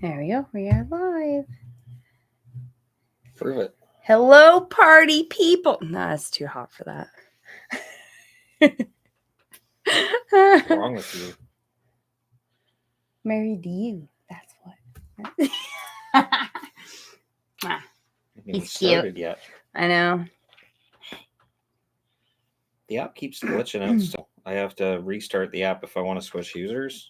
There we go. We are live. Prove it. Hello, party people. No, it's too hot for that. What's wrong with you? Married you. That's what. He's cute. Yet. I know. The app keeps glitching out still. I have to restart the app if I want to switch users.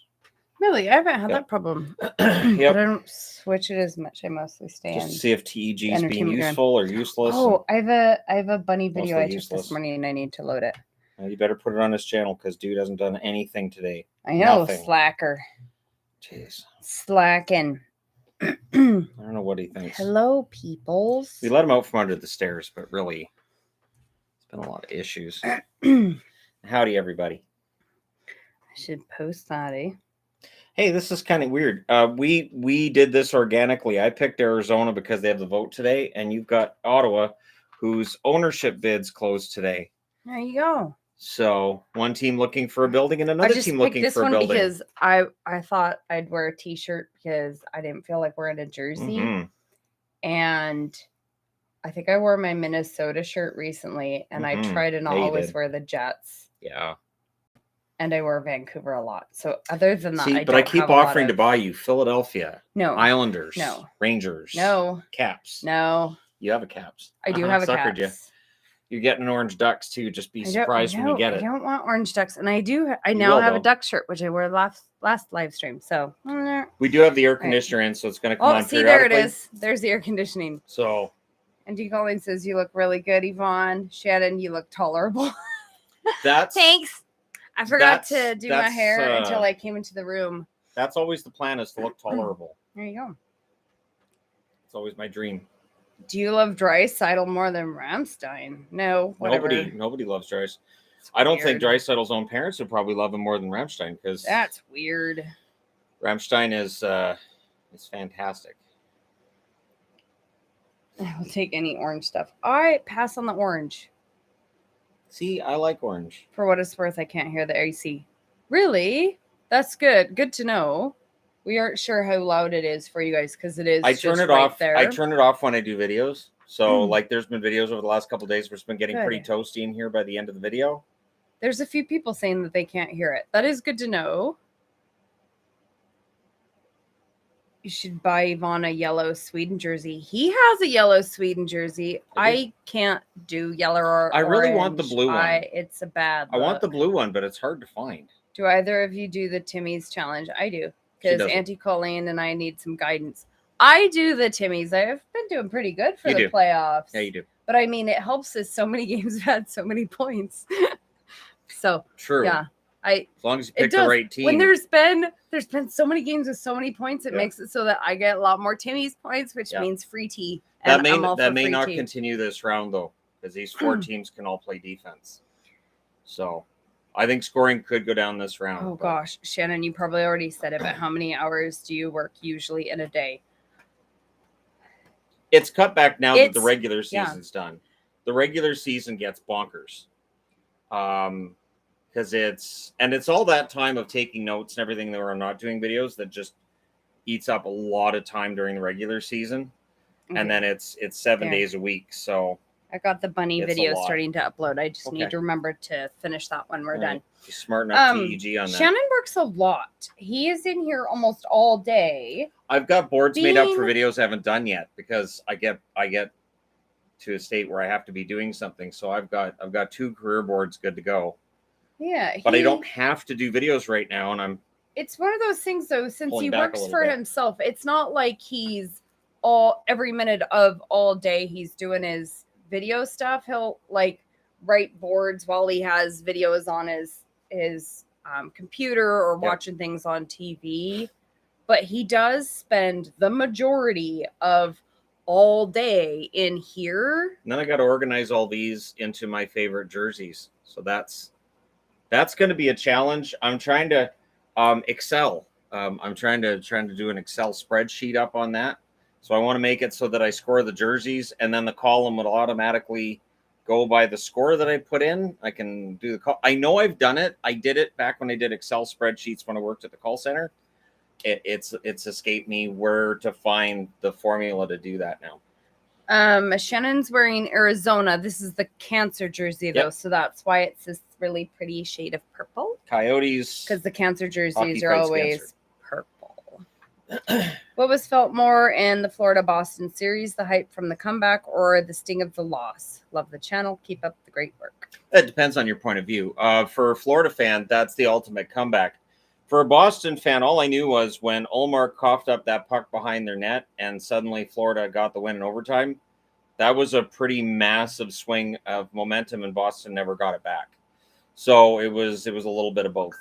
Really? I haven't had that problem. Yep. But I don't switch it as much. I mostly stay Just in. to see if THG is being useful or useless. Oh, I have a bunny video I took this morning and I need to load it. Well, you better put it on his channel because dude hasn't done anything today. I know, Nothing. slacker. Jeez. Slacking. I don't know what he thinks. Hello, peoples. We let him out from under the stairs, but really, it's been a lot of issues. Howdy, everybody. I should post that, eh? Hey, this is kind of weird. We did this organically. I picked Arizona because they have the vote today, and you've got Ottawa, whose ownership bids closed today. There you go. So one team looking for a building and another team looking for a building. Because I thought I'd wear a t-shirt because I didn't feel like wearing a jersey. Mm-hmm. And I think I wore my Minnesota shirt recently, and I try to not always wear the Jets. Yeah. And I wear Vancouver a lot. So other than that, I keep offering to buy you Philadelphia. No. Islanders. No. Rangers. No. Caps. No. You have a Caps. I do have a Caps. You. You're getting orange ducks too. Just be surprised when you get it. I don't want orange ducks, and I do. I now have a duck shirt, which I wore last live stream. So we do have the air conditioner in, so it's going to come on. See, there it is. There's the air conditioning. So, and D. Colleen says you look really good, Yvonne. Shannon, you look tolerable. Thanks. I forgot to do my hair until I came into the room. That's always the plan, is to look tolerable. There you go. It's always my dream. Do you love Draisaitl more than Ramstein? No, whatever. Nobody loves Draisaitl. I don't think Draisaitl's own parents would probably love him more than Ramstein, because that's weird. Ramstein is fantastic. I will take any orange stuff. I pass on the orange. See, I like orange. For what it's worth, I can't hear the AC. Really? That's good. Good to know. We aren't sure how loud it is for you guys because it is. I turn it off. I turn it off when I do videos. So, like, there's been videos over the last couple of days where it's been getting pretty toasty in here by the end of the video. There's a few people saying that they can't hear it. That is good to know. You should buy Yvonne a yellow Sweden jersey. He has a yellow Sweden jersey. I can't do yellow or I really orange. want the blue one. It's a bad look. I want the blue one, but it's hard to find. Do either of you do the Timmy's challenge? I do. Because Auntie Colleen and I need some guidance. I do the Timmy's. I've been doing pretty good for the playoffs. Yeah, you do. But I mean, it helps us. So many games have had so many points. So true. Yeah. As long as you pick the right team. When there's been so many games with so many points, it makes it so that I get a lot more Timmy's points, which means free tea. That may not continue this round though, because these four teams can all play defense. So I think scoring could go down this round. Oh gosh, Shannon, you probably already said it, but how many hours do you work usually in a day? It's cut back now that the regular season's done. The regular season gets bonkers. Because it's all that time of taking notes and everything that we're not doing videos that just eats up a lot of time during the regular season. Okay. And then it's 7 days a week. So I got the bunny video starting to upload. I just need to remember to finish that when we're done. You're smart enough THG on that. Shannon works a lot. He is in here almost all day. I've got boards made up for videos I haven't done yet because I get to a state where I have to be doing something. So I've got 2 career boards good to go. Yeah. But I don't have to do videos right now, and it's one of those things though, since he works for himself, it's not like he's every minute of all day he's doing his video stuff. He'll like write boards while he has videos on his computer or watching things on TV. But he does spend the majority of all day in here. And then I got to organize all these into my favorite jerseys. So that's going to be a challenge. I'm trying to Excel. I'm trying to do an Excel spreadsheet up on that. So I want to make it so that I score the jerseys and then the column would automatically go by the score that I put in. I can do the call. I know I've done it. I did it back when I did Excel spreadsheets when I worked at the call center. It's escaped me where to find the formula to do that now. Shannon's wearing Arizona. This is the Cancer jersey, though, so that's why it's this really pretty shade of purple. Coyotes. Because the Cancer jerseys are always purple. What was felt more in the Florida-Boston series, the hype from the comeback or the sting of the loss? Love the channel. Keep up the great work. It depends on your point of view. For a Florida fan, that's the ultimate comeback. For a Boston fan, all I knew was when Ullmark coughed up that puck behind their net and suddenly Florida got the win in overtime, that was a pretty massive swing of momentum and Boston never got it back. So it was a little bit of both.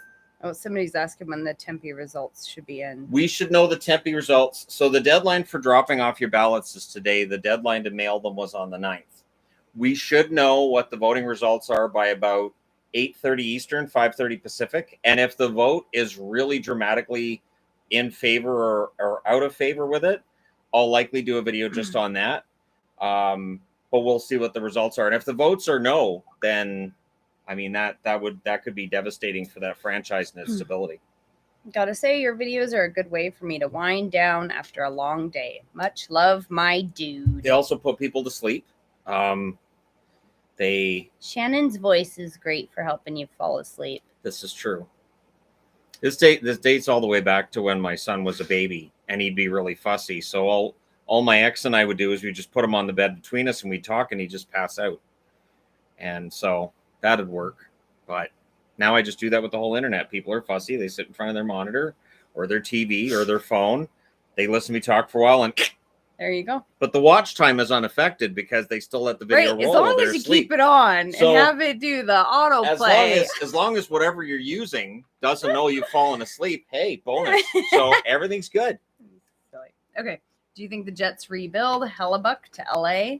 Oh, somebody's asking when the Tempe results should be in. We should know the Tempe results. So the deadline for dropping off your ballots is today. The deadline to mail them was on the 9th. We should know what the voting results are by about 8:30 Eastern, 5:30 Pacific. And if the vote is really dramatically in favor or out of favor with it, I'll likely do a video just on that. But we'll see what the results are. And if the votes are no, then I mean that could be devastating for that franchise and its stability. Gotta say, your videos are a good way for me to wind down after a long day. Much love, my dude. They also put people to sleep. Shannon's voice is great for helping you fall asleep. This is true. This dates all the way back to when my son was a baby and he'd be really fussy. So all my ex and I would do is we just put him on the bed between us and we'd talk and he'd just pass out. And so that'd work. But now I just do that with the whole internet. People are fussy. They sit in front of their monitor or their TV or their phone. They listen to me talk for a while and there you go. But the watch time is unaffected because they still let the video roll. As long as you keep it on and have it do the autoplay. As long as whatever you're using doesn't know you've fallen asleep, hey, bonus. So everything's good. Okay. Do you think the Jets rebuild Hellebuck to LA?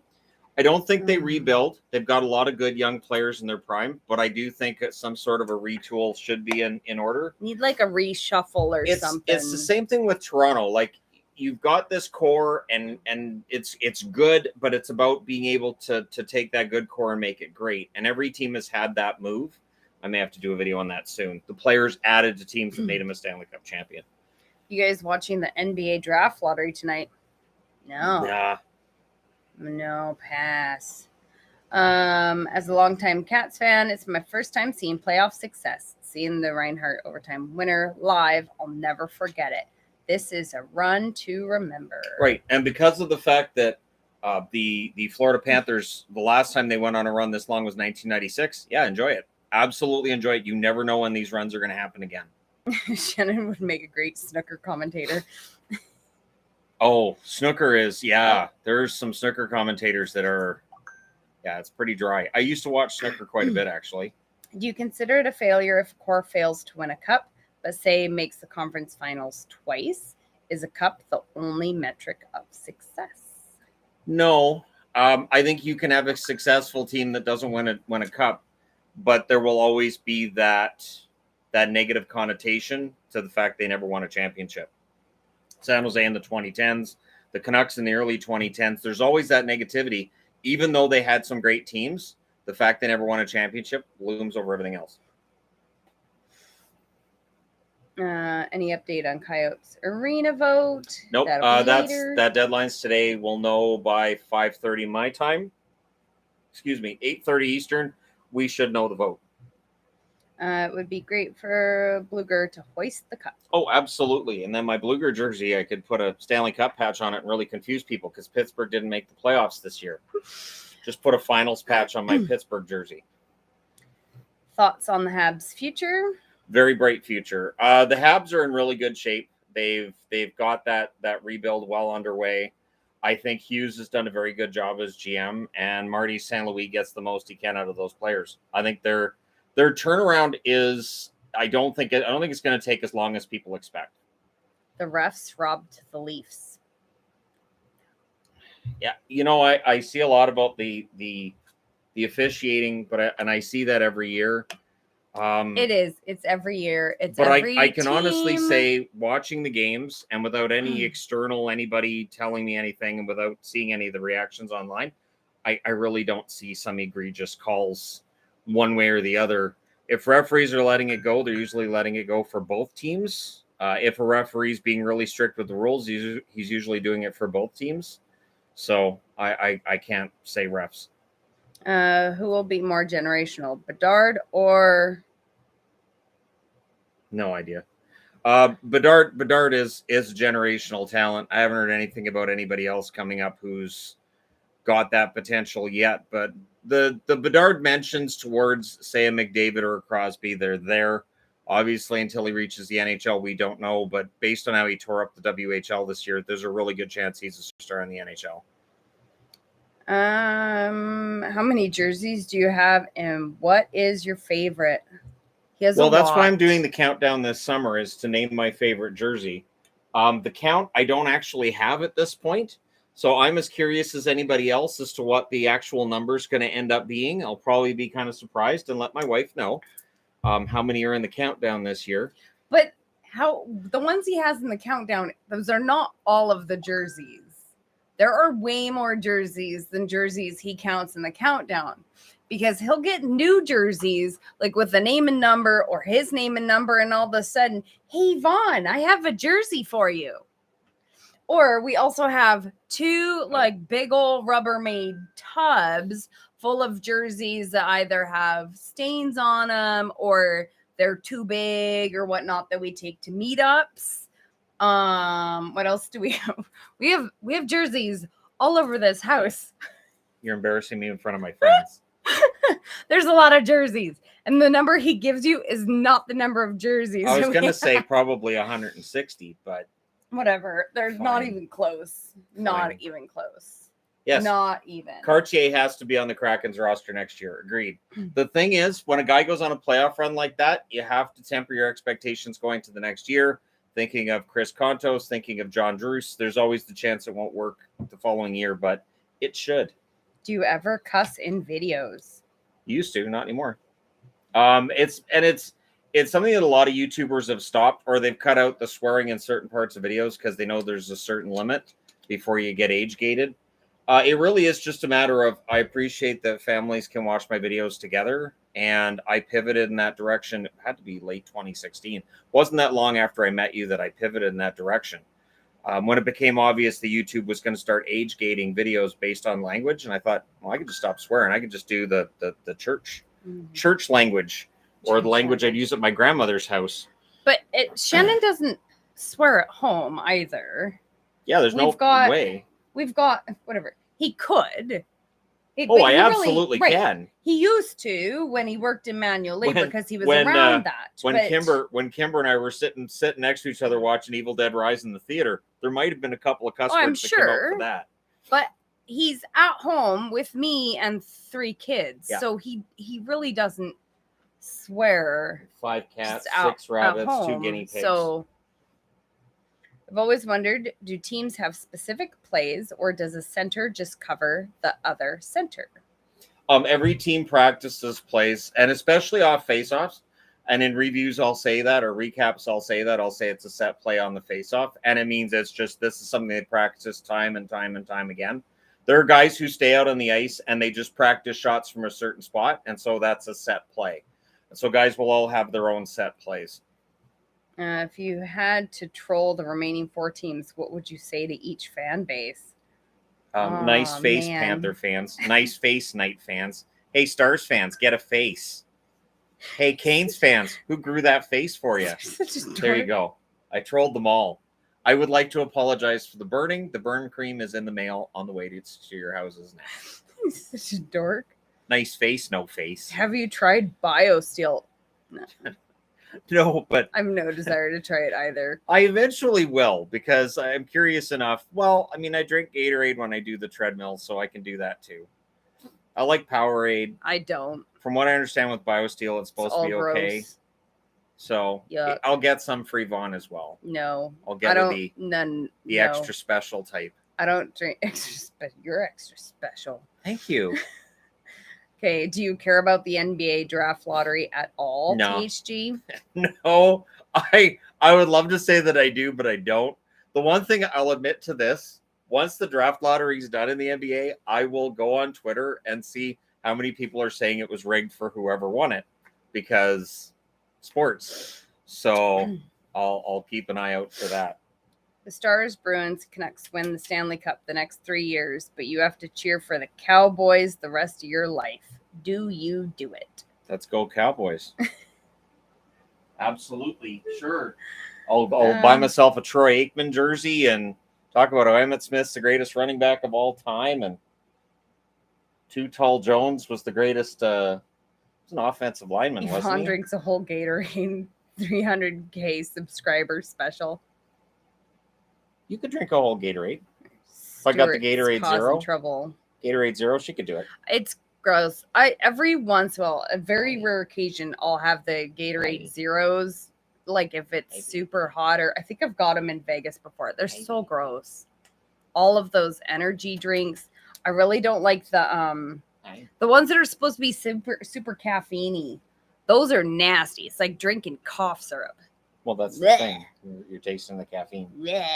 I don't think they rebuild. They've got a lot of good young players in their prime, but I do think that some sort of a retool should be in order. Need like a reshuffle or something. It's the same thing with Toronto. Like you've got this core and it's good, but it's about being able to take that good core and make it great. And every team has had that move. I may have to do a video on that soon. The players added to teams that made them a Stanley Cup champion. You guys watching the NBA draft lottery tonight? No. Nah. No, pass. As a longtime Cats fan, it's my first time seeing playoff success. Seeing the Reinhart overtime winner live, I'll never forget it. This is a run to remember. Right. And because of the fact that the Florida Panthers, the last time they went on a run this long was 1996, yeah, enjoy it. Absolutely enjoy it. You never know when these runs are going to happen again. Shannon would make a great snooker commentator. Oh, snooker is, there's some snooker commentators that are, it's pretty dry. I used to watch snooker quite a bit, actually. Do you consider it a failure if Core fails to win a cup, but say makes the conference finals twice? Is a cup the only metric of success? No. I think you can have a successful team that doesn't win a cup, but there will always be that negative connotation to the fact they never won a championship. San Jose in the 2010s, the Canucks in the early 2010s, there's always that negativity. Even though they had some great teams, the fact they never won a championship looms over everything else. Any update on Coyotes arena vote? Nope. That deadline's today. We'll know by 5:30 my time. 8:30 Eastern. We should know the vote. It would be great for Bluger to hoist the cup. Oh, absolutely. And then my Bluger jersey, I could put a Stanley Cup patch on it and really confuse people because Pittsburgh didn't make the playoffs this year. Just put a finals patch on my Pittsburgh jersey. Thoughts on the Habs' future? Very bright future. The Habs are in really good shape. They've got that rebuild well underway. I think Hughes has done a very good job as GM, and Marty St. Louis gets the most he can out of those players. I think their turnaround is. I don't think it's going to take as long as people expect. The refs robbed the Leafs. Yeah, I see a lot about the officiating, but I see that every year. It's every year. I can honestly say, watching the games and without any external anybody telling me anything and without seeing any of the reactions online, I really don't see some egregious calls one way or the other. If referees are letting it go, they're usually letting it go for both teams. If a referee's being really strict with the rules, he's usually doing it for both teams. So I can't say refs. Who will be more generational, Bedard or? No idea. Bedard is generational talent. I haven't heard anything about anybody else coming up who's got that potential yet. But the Bedard mentions towards, say, a McDavid or a Crosby, they're there. Obviously, until he reaches the NHL, we don't know. But based on how he tore up the WHL this year, there's a really good chance he's a superstar in the NHL. How many jerseys do you have, and what is your favorite? He has well, that's why I'm doing the countdown this summer, is to name my favorite jersey. The count I don't actually have at this point, so I'm as curious as anybody else as to what the actual number is going to end up being. I'll probably be kind of surprised and let my wife know how many are in the countdown this year. But how the ones he has in the countdown, those are not all of the jerseys. There are way more jerseys than jerseys he counts in the countdown, because he'll get new jerseys like with the name and number or his name and number, and all of a sudden, hey, Vaughn, I have a jersey for you. Or we also have 2 like big old Rubbermaid tubs full of jerseys that either have stains on them or they're too big or whatnot, that we take to meetups. What else do we have? We have jerseys all over this house. You're embarrassing me in front of my friends. There's a lot of jerseys, and the number he gives you is not the number of jerseys. I was going to say probably 160, but whatever. They're not even close. Not even close. Yes. Not even. Cartier has to be on the Kraken's roster next year. Agreed. The thing is, when a guy goes on a playoff run like that, you have to temper your expectations going to the next year. Thinking of Chris Kontos, thinking of John Druce, there's always the chance it won't work the following year, but it should. Do you ever cuss in videos? Used to, not anymore. It's something that a lot of YouTubers have stopped, or they've cut out the swearing in certain parts of videos because they know there's a certain limit before you get age gated. It really is just a matter of, I appreciate that families can watch my videos together, and I pivoted in that direction. It had to be late 2016. Wasn't that long after I met you that I pivoted in that direction. When it became obvious that YouTube was going to start age gating videos based on language, and I thought, well, I could just stop swearing. I could just do the church language, or the language I'd use at my grandmother's house. But Shannon doesn't swear at home either. Yeah, there's no way. We've got whatever. He could. I absolutely can. He used to when he worked in manual labor because he was around that. When Kimber and I were sitting next to each other watching Evil Dead Rise in the theater, there might have been a couple of cuss words that came out for that. But he's at home with me and 3 kids, so he really doesn't swear. 5 cats, 6 rabbits, 2 guinea pigs. So I've always wondered, do teams have specific plays, or does a center just cover the other center? Every team practices plays, and especially off faceoffs. And in reviews, I'll say that, or recaps, I'll say that. I'll say it's a set play on the faceoff, and it means it's just, this is something they practice time and time and time again. There are guys who stay out on the ice and they just practice shots from a certain spot, and so that's a set play. And so guys will all have their own set plays. If you had to troll the remaining 4 teams, what would you say to each fan base? Nice face, man. Panther fans. Nice face, Knight fans. Hey, Stars fans, get a face. Hey, Canes fans, who grew that face for you? There you go. I trolled them all. I would like to apologize for the burning. The burn cream is in the mail on the way to your houses now. Such a dork. Nice face, no face. Have you tried BioSteel? No. No, but I have no desire to try it either. I eventually will, because I'm curious enough. Well, I mean, I drink Gatorade when I do the treadmill, so I can do that too. I like Powerade. I don't. From what I understand with BioSteel, it's supposed to be okay. Gross. So I'll get some free Vaughn as well. No, I'll get the extra special type. I don't drink extra special. You're extra special. Thank you. Okay, do you care about the NBA draft lottery at all, no. THG? No, I would love to say that I do, but I don't. The one thing I'll admit to this, once the draft lottery is done in the NBA, I will go on Twitter and see how many people are saying it was rigged for whoever won it, because sports. So I'll keep an eye out for that. The Stars, Bruins, Canucks win the Stanley Cup the next 3 years, but you have to cheer for the Cowboys the rest of your life. Do you do it? Let's go Cowboys. Absolutely, sure. I'll buy myself a Troy Aikman jersey and talk about how Emmitt Smith's the greatest running back of all time, and Too Tall Jones was the greatest. Was an offensive lineman, wasn't he? Yvonne drinks a whole Gatorade 300K subscriber special. You could drink a whole Gatorade. If I got the Gatorade Zero, trouble. Gatorade Zero, she could do it. It's gross. Every once in a while, a very rare occasion, I'll have the Gatorade Zeros. Like if it's super hot, or I think I've got them in Vegas before. They're so gross. All of those energy drinks. I really don't like the ones that are supposed to be super caffeine-y. Those are nasty. It's like drinking cough syrup. Well, that's the thing. You're tasting the caffeine. Yeah.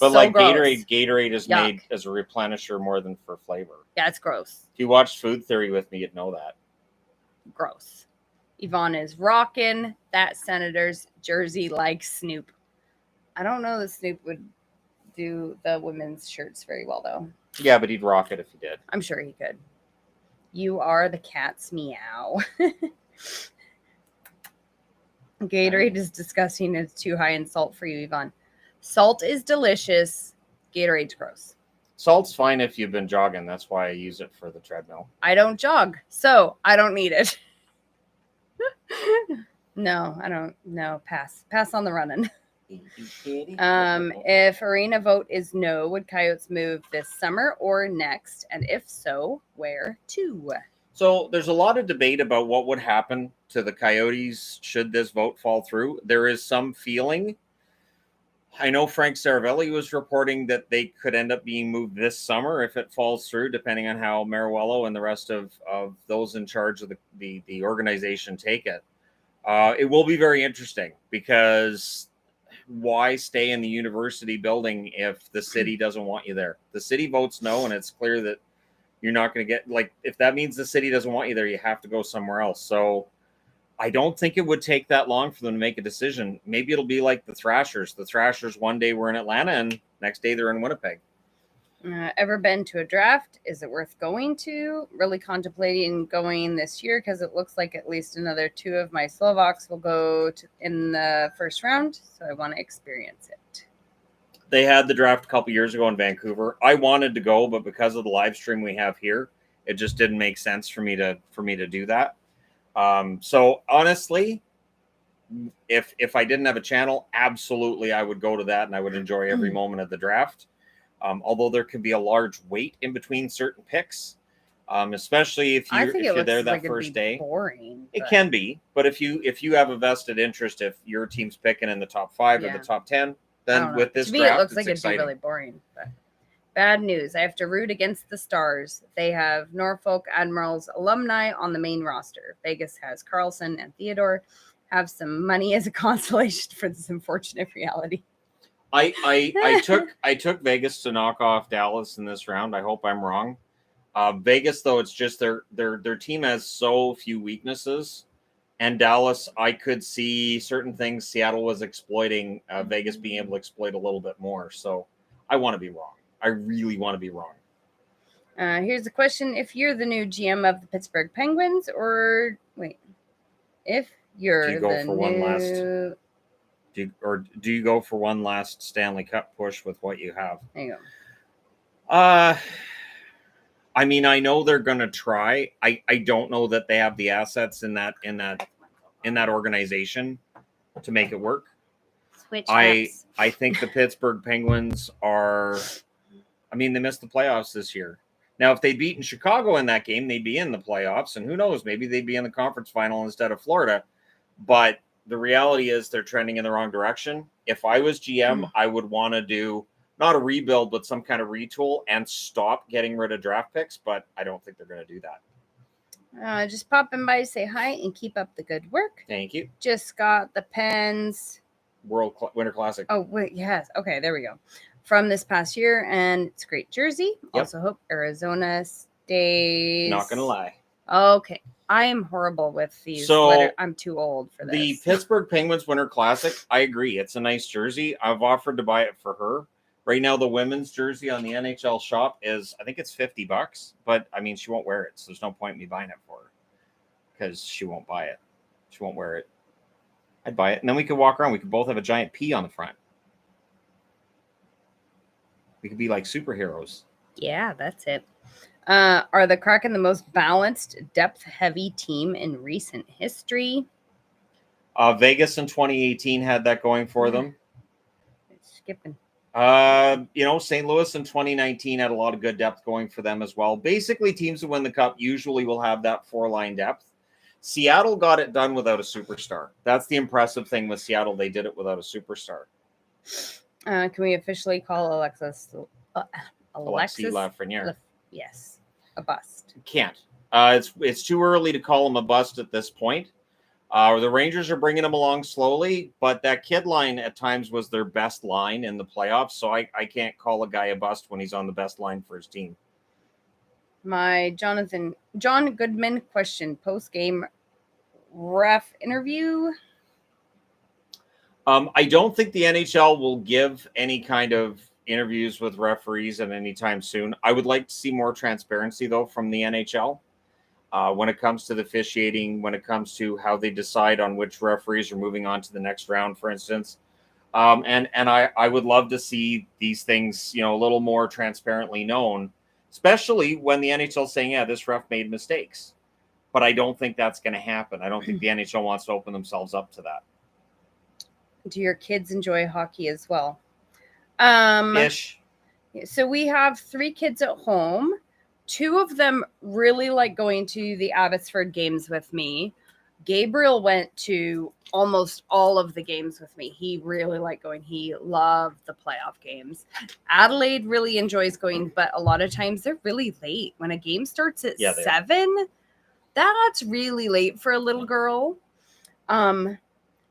But so like gross. Gatorade is made as a replenisher more than for flavor. Yeah, it's gross. If you watched Food Theory with me, you'd know that. Gross. Yvonne is rocking that Senator's jersey like Snoop. I don't know that Snoop would do the women's shirts very well, though. Yeah, but he'd rock it if he did. I'm sure he could. You are the cat's meow. Gatorade is disgusting. It's too high in salt for you, Yvonne. Salt is delicious. Gatorade's gross. Salt's fine if you've been jogging. That's why I use it for the treadmill. I don't jog, so I don't need it. No, I don't. No, pass. Pass on the running. If arena vote is no, would Coyotes move this summer or next? And if so, where to? So there's a lot of debate about what would happen to the Coyotes should this vote fall through. There is some feeling. I know Frank Saravelli was reporting that they could end up being moved this summer if it falls through, depending on how Maruello and the rest of those in charge of the organization take it. It will be very interesting, because why stay in the university building if the city doesn't want you there? The city votes no, and it's clear that you're not going to get, like, if that means the city doesn't want you there, you have to go somewhere else. So I don't think it would take that long for them to make a decision. Maybe it'll be like the Thrashers. The Thrashers one day were in Atlanta and next day they're in Winnipeg. Ever been to a draft? Is it worth going to? Really contemplating going this year, because it looks like at least another 2 of my Slovaks will go in the first round. So I want to experience it. They had the draft a couple years ago in Vancouver. I wanted to go, but because of the live stream we have here, it just didn't make sense for me to do that. So honestly, if I didn't have a channel, absolutely I would go to that and I would enjoy every moment of the draft. Although there can be a large wait in between certain picks, especially if you're there that first day. Boring. It can be, but if you have a vested interest, if your team's picking in the top 5 or the top 10, then with this draft, it looks like exciting. It'd be really boring. But bad news. I have to root against the Stars. They have Norfolk Admirals alumni on the main roster. Vegas has Carlson and Theodore. Have some money as a consolation for this unfortunate reality. I took Vegas to knock off Dallas in this round. I hope I'm wrong. Vegas, though, it's just their team has so few weaknesses. And Dallas, I could see certain things Seattle was exploiting, Vegas being able to exploit a little bit more. So I want to be wrong. I really want to be wrong. Here's the question. If you're the new GM of the Pittsburgh Penguins, or wait, if you're do you go for one last Stanley Cup push with what you have? There you go. I mean, I know they're going to try. I don't know that they have the assets in that organization to make it work. I think the Pittsburgh Penguins are. I mean, they missed the playoffs this year. Now, if they'd beaten Chicago in that game, they'd be in the playoffs, and who knows? Maybe they'd be in the conference final instead of Florida. But the reality is they're trending in the wrong direction. If I was GM, I would want to do not a rebuild, but some kind of retool and stop getting rid of draft picks. But I don't think they're going to do that. Just popping by to say hi and keep up the good work. Thank you. Just got the Pens Winter Classic. Oh, wait, yes. Okay, there we go. from this past year, and it's a great jersey. Yep. Also hope Arizona stays. Not gonna lie. Okay. I am horrible with these. So I'm too old for this. The Pittsburgh Penguins Winter Classic, I agree. It's a nice jersey. I've offered to buy it for her. Right now, the women's jersey on the NHL shop is, I think it's $50, but I mean, she won't wear it. So there's no point in me buying it for her because she won't buy it. She won't wear it. I'd buy it. And then we could walk around. We could both have a giant P on the front. We could be like superheroes. Yeah, that's it. Are the Kraken the most balanced, depth-heavy team in recent history? Vegas in 2018 had that going for them. Skipping. St. Louis in 2019 had a lot of good depth going for them as well. Basically, teams who win the Cup usually will have that 4-line depth. Seattle got it done without a superstar. That's the impressive thing with Seattle. They did it without a superstar. Can we officially call Alexis Lafreniere? Yes, a bust. Can't. It's too early to call him a bust at this point. The Rangers are bringing him along slowly, but that kid line at times was their best line in the playoffs, so I can't call a guy a bust when he's on the best line for his team. My John Goodman question, post-game ref interview. I don't think the NHL will give any kind of interviews with referees at any time soon. I would like to see more transparency, though, from the NHL when it comes to the officiating, when it comes to how they decide on which referees are moving on to the next round, for instance. And I would love to see these things, a little more transparently known, especially when the NHL is saying, yeah, this ref made mistakes. But I don't think that's going to happen. I don't think the NHL wants to open themselves up to that. Do your kids enjoy hockey as well? Ish. So we have 3 kids at home. 2 of them really like going to the Abbotsford games with me. Gabriel went to almost all of the games with me. He really liked going. He loved the playoff games. Adelaide really enjoys going, but a lot of times they're really late. When a game starts at 7, that's really late for a little girl.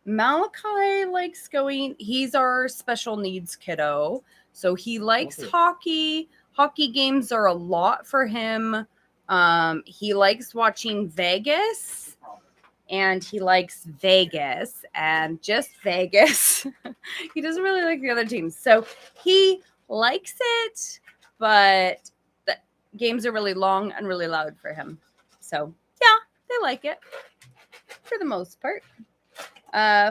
Malachi likes going. He's our special needs kiddo, so he likes hockey. Hockey games are a lot for him. He likes watching Vegas, and he likes Vegas and just Vegas. He doesn't really like the other teams, so he likes it, but the games are really long and really loud for him. So yeah, they like it for the most part.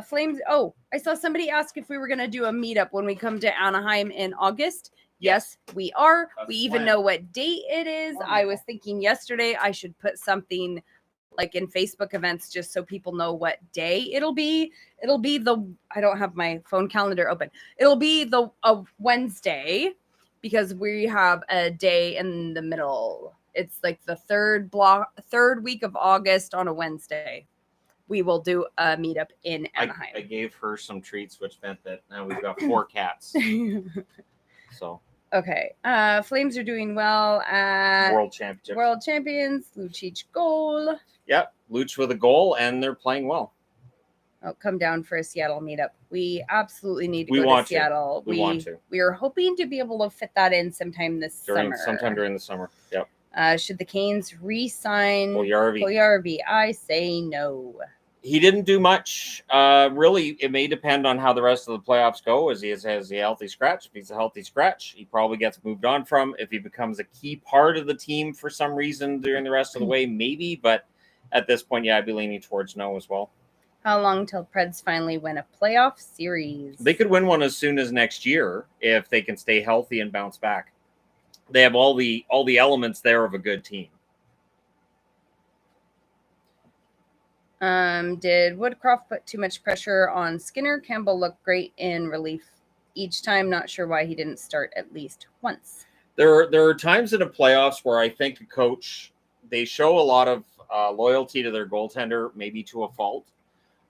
Flames. Oh, I saw somebody ask if we were going to do a meetup when we come to Anaheim in August. Yes, we are. We even know what date it is. I was thinking yesterday I should put something like in Facebook events just so people know what day it'll be. It'll be I don't have my phone calendar open. It'll be a Wednesday because we have a day in the middle. It's like the third week of August on a Wednesday. We will do a meetup in Anaheim. I gave her some treats, which meant that now we've got 4 cats. So okay. Flames are doing well at World Champions. Lucic goal. Yep, Luch with a goal, and they're playing well. Oh, come down for a Seattle meetup. We absolutely need to go to Seattle. We want to. We are hoping to be able to fit that in sometime this summer. Sometime during the summer. Yep. Should the Canes re-sign Puljujarvi? I say no. He didn't do much. Really, it may depend on how the rest of the playoffs go. As he has a healthy scratch. If he's a healthy scratch, he probably gets moved on from. If he becomes a key part of the team for some reason during the rest of the way, maybe. But at this point, yeah, I'd be leaning towards no as well. How long till Preds finally win a playoff series? They could win one as soon as next year if they can stay healthy and bounce back. They have all the elements there of a good team. Did Woodcroft put too much pressure on Skinner? Campbell looked great in relief each time. Not sure why he didn't start at least once. There are times in the playoffs where I think a coach, they show a lot of loyalty to their goaltender, maybe to a fault.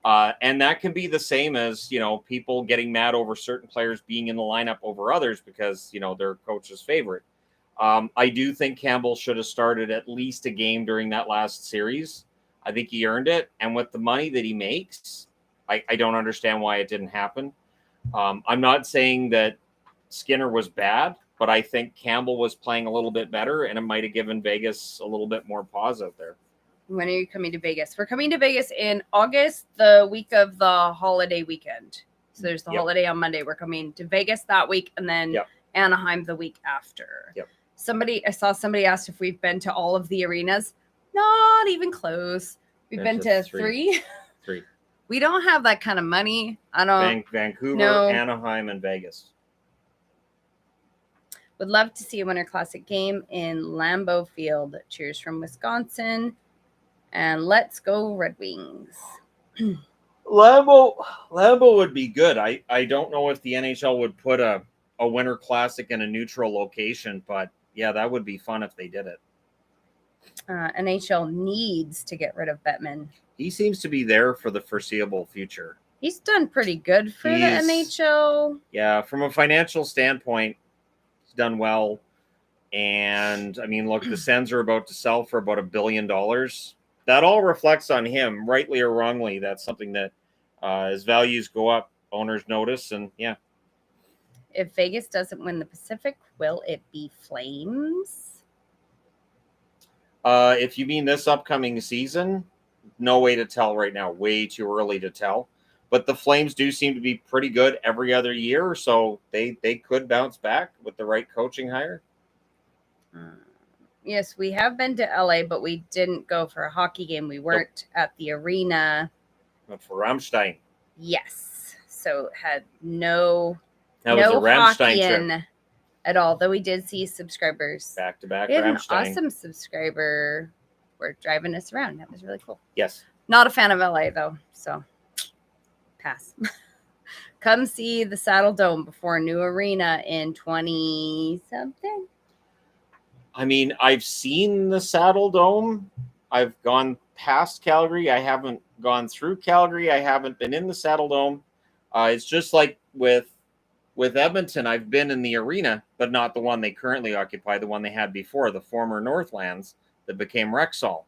And that can be the same as, people getting mad over certain players being in the lineup over others because, they're coach's favorite. I do think Campbell should have started at least a game during that last series. I think he earned it. And with the money that he makes, I don't understand why it didn't happen. I'm not saying that Skinner was bad, but I think Campbell was playing a little bit better, and it might have given Vegas a little bit more pause out there. When are you coming to Vegas? We're coming to Vegas in August, the week of the holiday weekend. So there's the holiday on Monday. We're coming to Vegas that week, and then Anaheim the week after. I saw somebody asked if we've been to all of the arenas. Not even close. We've been to three. We don't have that kind of money. I don't. Vancouver, Anaheim, and Vegas. Would love to see a Winter Classic game in Lambeau Field. Cheers from Wisconsin. And let's go Red Wings. Lambeau would be good. I don't know if the NHL would put a Winter Classic in a neutral location, but yeah, that would be fun if they did it. NHL needs to get rid of Bettman. He seems to be there for the foreseeable future. He's done pretty good for the NHL. Yeah, from a financial standpoint, he's done well. And, I mean, look, the Sens are about to sell for about $1 billion. That all reflects on him, rightly or wrongly. That's something that as values go up, owners notice, and yeah. If Vegas doesn't win the Pacific, will it be Flames? If you mean this upcoming season, no way to tell right now. Way too early to tell. But the Flames do seem to be pretty good every other year, so they could bounce back with the right coaching hire. Yes, we have been to LA, but we didn't go for a hockey game. We weren't at the arena. But for Rammstein. Yes. So had no was a Rammstein trip at all, though we did see subscribers. Back-to-back we had Rammstein. an awesome subscriber. We're driving us around. That was really cool. Yes. Not a fan of LA, though, so pass. Come see the Saddle Dome before a new arena in 20-something. I mean, I've seen the Saddle Dome. I've gone past Calgary. I haven't gone through Calgary. I haven't been in the Saddle Dome. It's just like with Edmonton, I've been in the arena, but not the one they currently occupy, the one they had before, the former Northlands that became Rexall.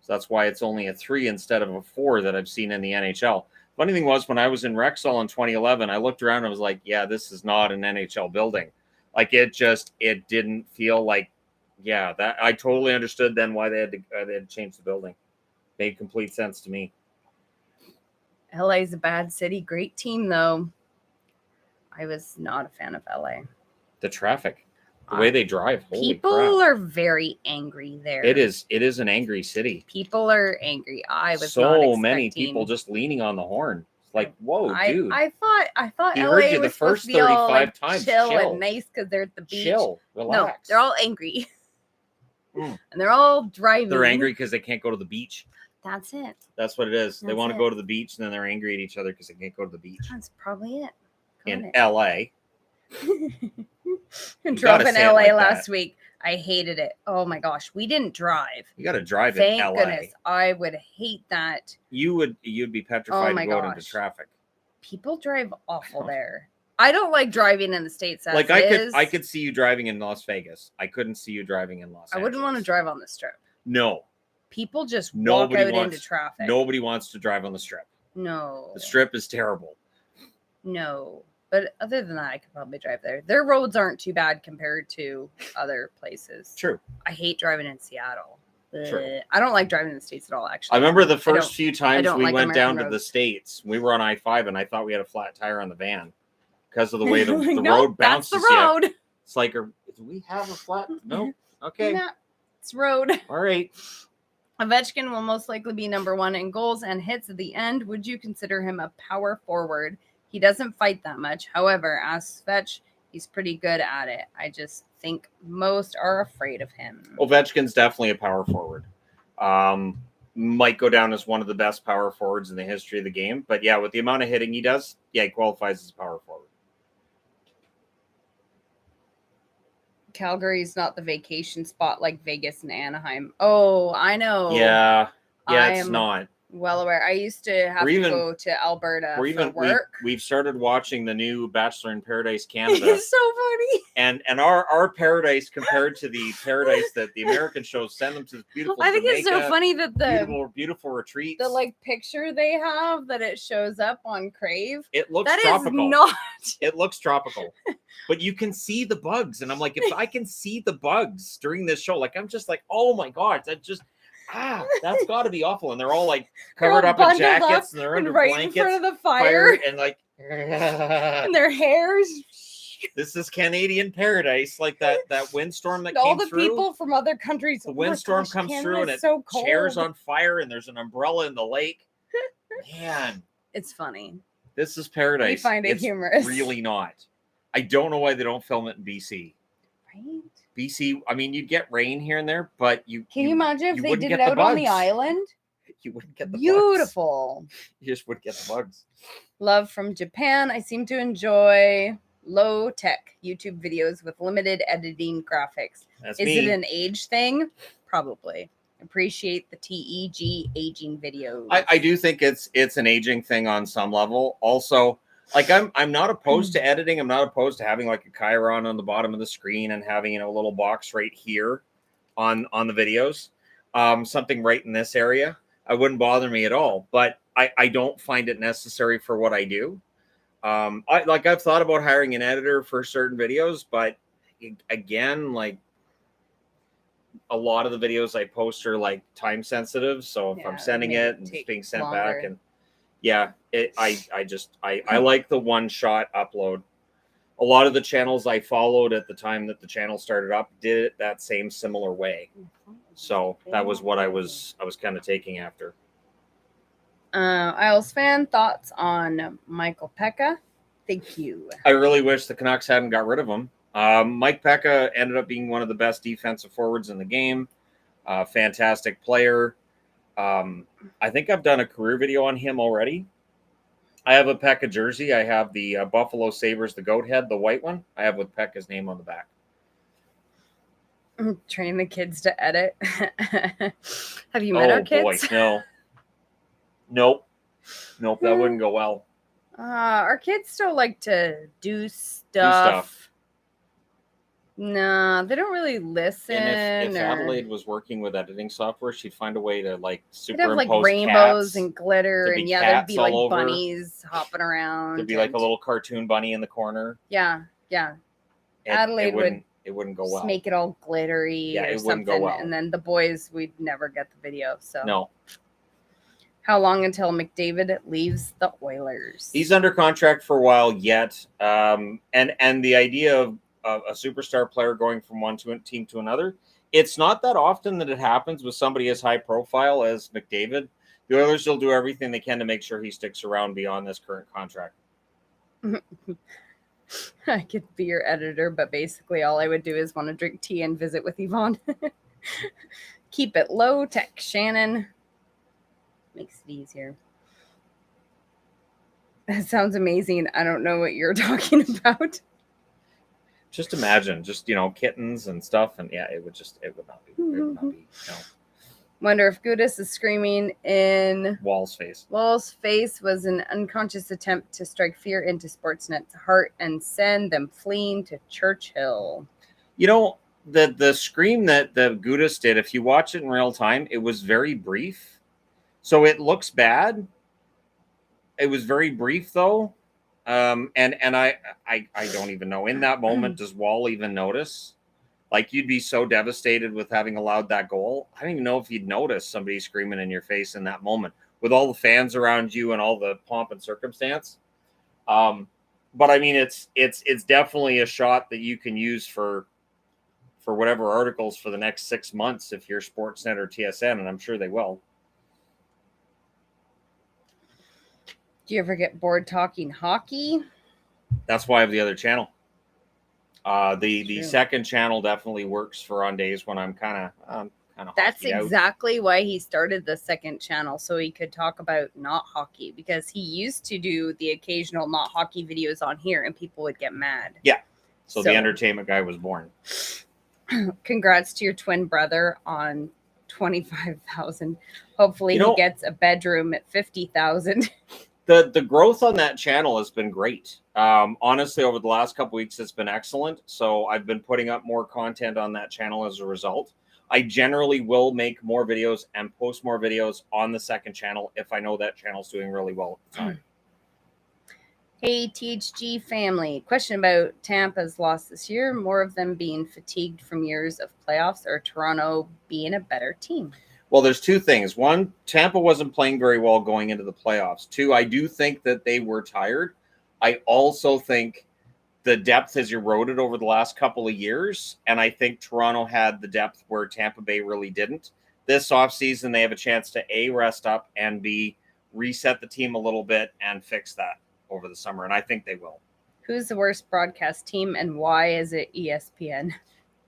So that's why it's only a 3 instead of a 4 that I've seen in the NHL. Funny thing was, when I was in Rexall in 2011, I looked around and I was like, yeah, this is not an NHL building. Like, it didn't feel like, yeah, that I totally understood then why they had to change the building. Made complete sense to me. LA is a bad city. Great team, though. I was not a fan of LA. The traffic, the way they drive. Holy people crap. Are very angry there. It is an angry city. People are angry. I was so not expecting. Many people just leaning on the horn. It's like, whoa, dude. I thought he LA heard you was the first supposed to be all, 35 times. Chill and nice because they're at the beach. Chill, relax. No, they're all angry. And they're all driving. They're angry because they can't go to the beach. That's it. That's what it is. They want to go to the beach, and then they're angry at each other because they can't go to the beach. That's probably it. In LA. Drove in LA last week. I hated it. Oh my gosh, we didn't drive. You got to drive in LA. Thank goodness. I would hate that. You'd be petrified to go into traffic. People drive awful there. I don't like driving in the States. Like I could see you driving in Las Vegas. I couldn't see you driving in Los Angeles. I wouldn't want to drive on the Strip. No. People just walk out into traffic. Nobody wants to drive on the Strip. No. The Strip is terrible. No. But other than that, I could probably drive there. Their roads aren't too bad compared to other places. True. I hate driving in Seattle. True. I don't like driving in the States at all, actually. I remember the first few times we went down roads. to the States. We were on I-5, and I thought we had a flat tire on the van because of the way the nope, road bounces. That's the road. You. It's like, do we have a flat? No. Okay. No, it's road. All right. Ovechkin will most likely be number 1 in goals and hits at the end. Would you consider him a power forward? He doesn't fight that much. However, as Vetch, he's pretty good at it. I just think most are afraid of him. Ovechkin's definitely a power forward. Might go down as one of the best power forwards in the history of the game. But yeah, with the amount of hitting he does, yeah, he qualifies as a power forward. Calgary's not the vacation spot like Vegas and Anaheim. Oh, I know. Yeah, it's not. Well aware. I used to have to go to Alberta for work. We've started watching the new Bachelor in Paradise Canada. It's so funny. And our paradise compared to the paradise that the American shows send them to this beautiful I think Jamaica, it's so funny that the beautiful retreats. The picture they have that it shows up on Crave. It looks that tropical. Is not. It looks tropical. but you can see the bugs. And I'm like, if I can see the bugs during this show, like, I'm just like, oh my God, that's got to be awful. And they're all like covered up in jackets and they're under blankets in front of the fire and like, and their hairs. This is Canadian paradise, like that windstorm that all came the through. People from other countries. The windstorm comes Canada through and it so cold. chairs on fire and there's an umbrella in the lake. Man, it's funny. This is paradise. We find it humorous. Really not. I don't know why they don't film it in BC. Right? BC, I mean, you'd get rain here and there, but Can you imagine if they did it out on the island? You wouldn't get the Beautiful. bugs. You just wouldn't get the bugs. Love from Japan. I seem to enjoy low-tech YouTube videos with limited editing graphics. Is it an age thing? Probably. Appreciate the THG aging videos. I do think it's an aging thing on some level. Also, like I'm not opposed to editing. I'm not opposed to having like a chyron on the bottom of the screen and having a little box right here on the videos. Something right in this area. I wouldn't bother me at all. But I don't find it necessary for what I do. I've thought about hiring an editor for certain videos, but again, like a lot of the videos I post are like time sensitive. So if I'm sending it and it's being sent back, and I like the one shot upload. A lot of the channels I followed at the time that the channel started up did it that same similar way. So that was what I was kind of taking after. Isles fan, thoughts on Michael Pekka? Thank you. I really wish the Canucks hadn't got rid of him. Mike Pekka ended up being one of the best defensive forwards in the game. Fantastic player. I think I've done a career video on him already. I have a Pekka jersey. I have the Buffalo Sabres, the goat head, the white one. I have with Pekka's name on the back. I'm training the kids to edit. Have you met our kids? Oh, boy, no. Nope, that wouldn't go well. Our kids still like to do stuff. No, they don't really listen. And if Adelaide was working with editing software, she'd find a way to like superimpose have like rainbows and glitter, and there'd be like bunnies hopping around. There'd be like a little cartoon bunny in the corner. Yeah. Adelaide it wouldn't go well. Make it all glittery or something, go well. And then the boys, we'd never get the video. So no. How long until McDavid leaves the Oilers? He's under contract for a while yet. And the idea of a superstar player going from one team to another, it's not that often that it happens with somebody as high profile as McDavid. The Oilers will do everything they can to make sure he sticks around beyond this current contract. I could be your editor, but basically all I would do is want to drink tea and visit with Yvonne. Keep it low tech, Shannon. Makes it easier. That sounds amazing. I don't know what you're talking about. Just imagine, kittens and stuff, and it would not be. No. Wonder if Gudis is screaming in Wall's face. Wall's face was an unconscious attempt to strike fear into Sportsnet's heart and send them fleeing to Churchill. The scream that the Gudis did, if you watch it in real time, it was very brief. So it looks bad. It was very brief though. And I don't even know. In that moment, does Wall even notice? Like, you'd be so devastated with having allowed that goal. I don't even know if you'd notice somebody screaming in your face in that moment with all the fans around you and all the pomp and circumstance. But I mean, it's definitely a shot that you can use for whatever articles for the next 6 months if you're Sportsnet or TSN, and I'm sure they will. Do you ever get bored talking hockey? That's why I have the other channel. The second channel definitely works for on days when I'm kind of That's exactly why he started the second channel, so he could talk about not hockey, because he used to do the occasional not hockey videos on here and people would get mad. Yeah. So the entertainment guy was born. Congrats to your twin brother on 25,000. Hopefully he gets a bedroom at 50,000. The growth on that channel has been great. Honestly, over the last couple weeks, it's been excellent. So I've been putting up more content on that channel as a result. I generally will make more videos and post more videos on the second channel if I know that channel's doing really well at the time. Hey, THG family. Question about Tampa's loss this year. More of them being fatigued from years of playoffs or Toronto being a better team? Well, there's two things. One, Tampa wasn't playing very well going into the playoffs. Two, I do think that they were tired. I also think the depth has eroded over the last couple of years, and I think Toronto had the depth where Tampa Bay really didn't. This offseason, they have a chance to A, rest up, and B, reset the team a little bit and fix that over the summer, and I think they will. Who's the worst broadcast team, and why is it ESPN?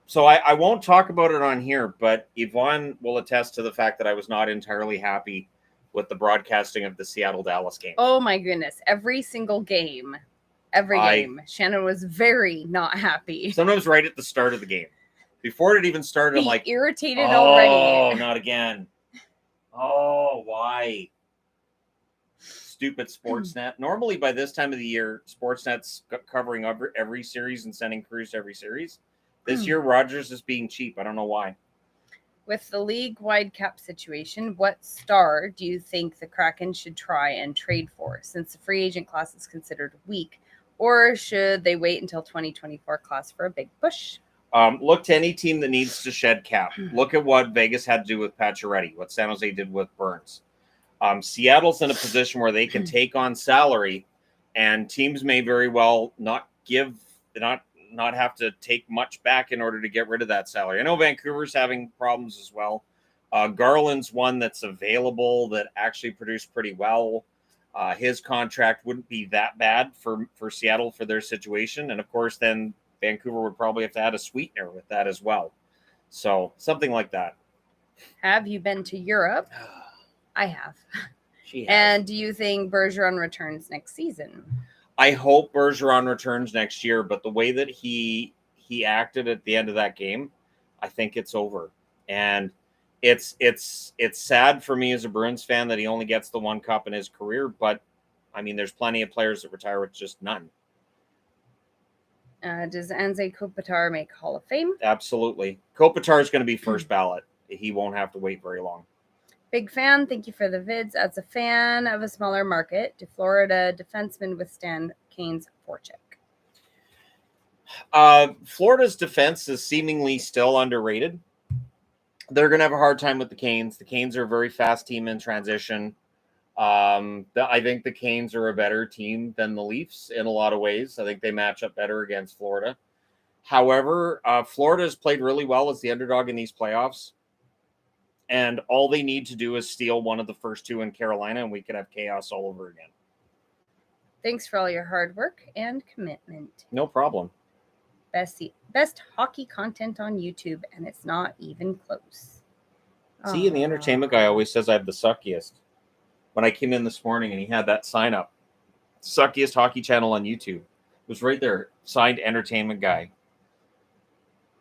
So I won't talk about it on here, but Yvonne will attest to the fact that I was not entirely happy with the broadcasting of the Seattle-Dallas game. Oh, my goodness. Every single game. Shannon was very not happy. Sometimes right at the start of the game. Before it even started, I'm like, irritated already. Oh, not again. Oh, why? Stupid Sportsnet. Normally, by this time of the year, Sportsnet's covering every series and sending crews to every series. This year, Rogers is being cheap. I don't know why. With the league-wide cap situation, what star do you think the Kraken should try and trade for, since the free agent class is considered weak? Or should they wait until 2024 class for a big push? Look to any team that needs to shed cap. Look at what Vegas had to do with Pacioretty, what San Jose did with Burns. Seattle's in a position where they can take on salary, and teams may very well not have to take much back in order to get rid of that salary. I know Vancouver's having problems as well. Garland's one that's available that actually produced pretty well. His contract wouldn't be that bad for Seattle for their situation. And of course, then Vancouver would probably have to add a sweetener with that as well. So something like that. Have you been to Europe? I have. She has. And do you think Bergeron returns next season? I hope Bergeron returns next year, but the way that he acted at the end of that game, I think it's over. And it's sad for me as a Bruins fan that he only gets the one cup in his career, but I mean, there's plenty of players that retire with just none. Does Anze Kopitar make Hall of Fame? Absolutely. Kopitar is going to be first ballot. He won't have to wait very long. Big fan. Thank you for the vids. As a fan of a smaller market, do Florida defensemen withstand Kane's forecheck? Florida's defense is seemingly still underrated. They're going to have a hard time with the Canes. The Canes are a very fast team in transition. I think the Canes are a better team than the Leafs in a lot of ways. I think they match up better against Florida. However, Florida has played really well as the underdog in these playoffs. And all they need to do is steal one of the first two in Carolina, and we could have chaos all over again. Thanks for all your hard work and commitment. No problem. Best hockey content on YouTube, and it's not even close. See, and the entertainment guy always says I have the suckiest. When I came in this morning and he had that sign up, suckiest hockey channel on YouTube. It was right there, signed entertainment guy.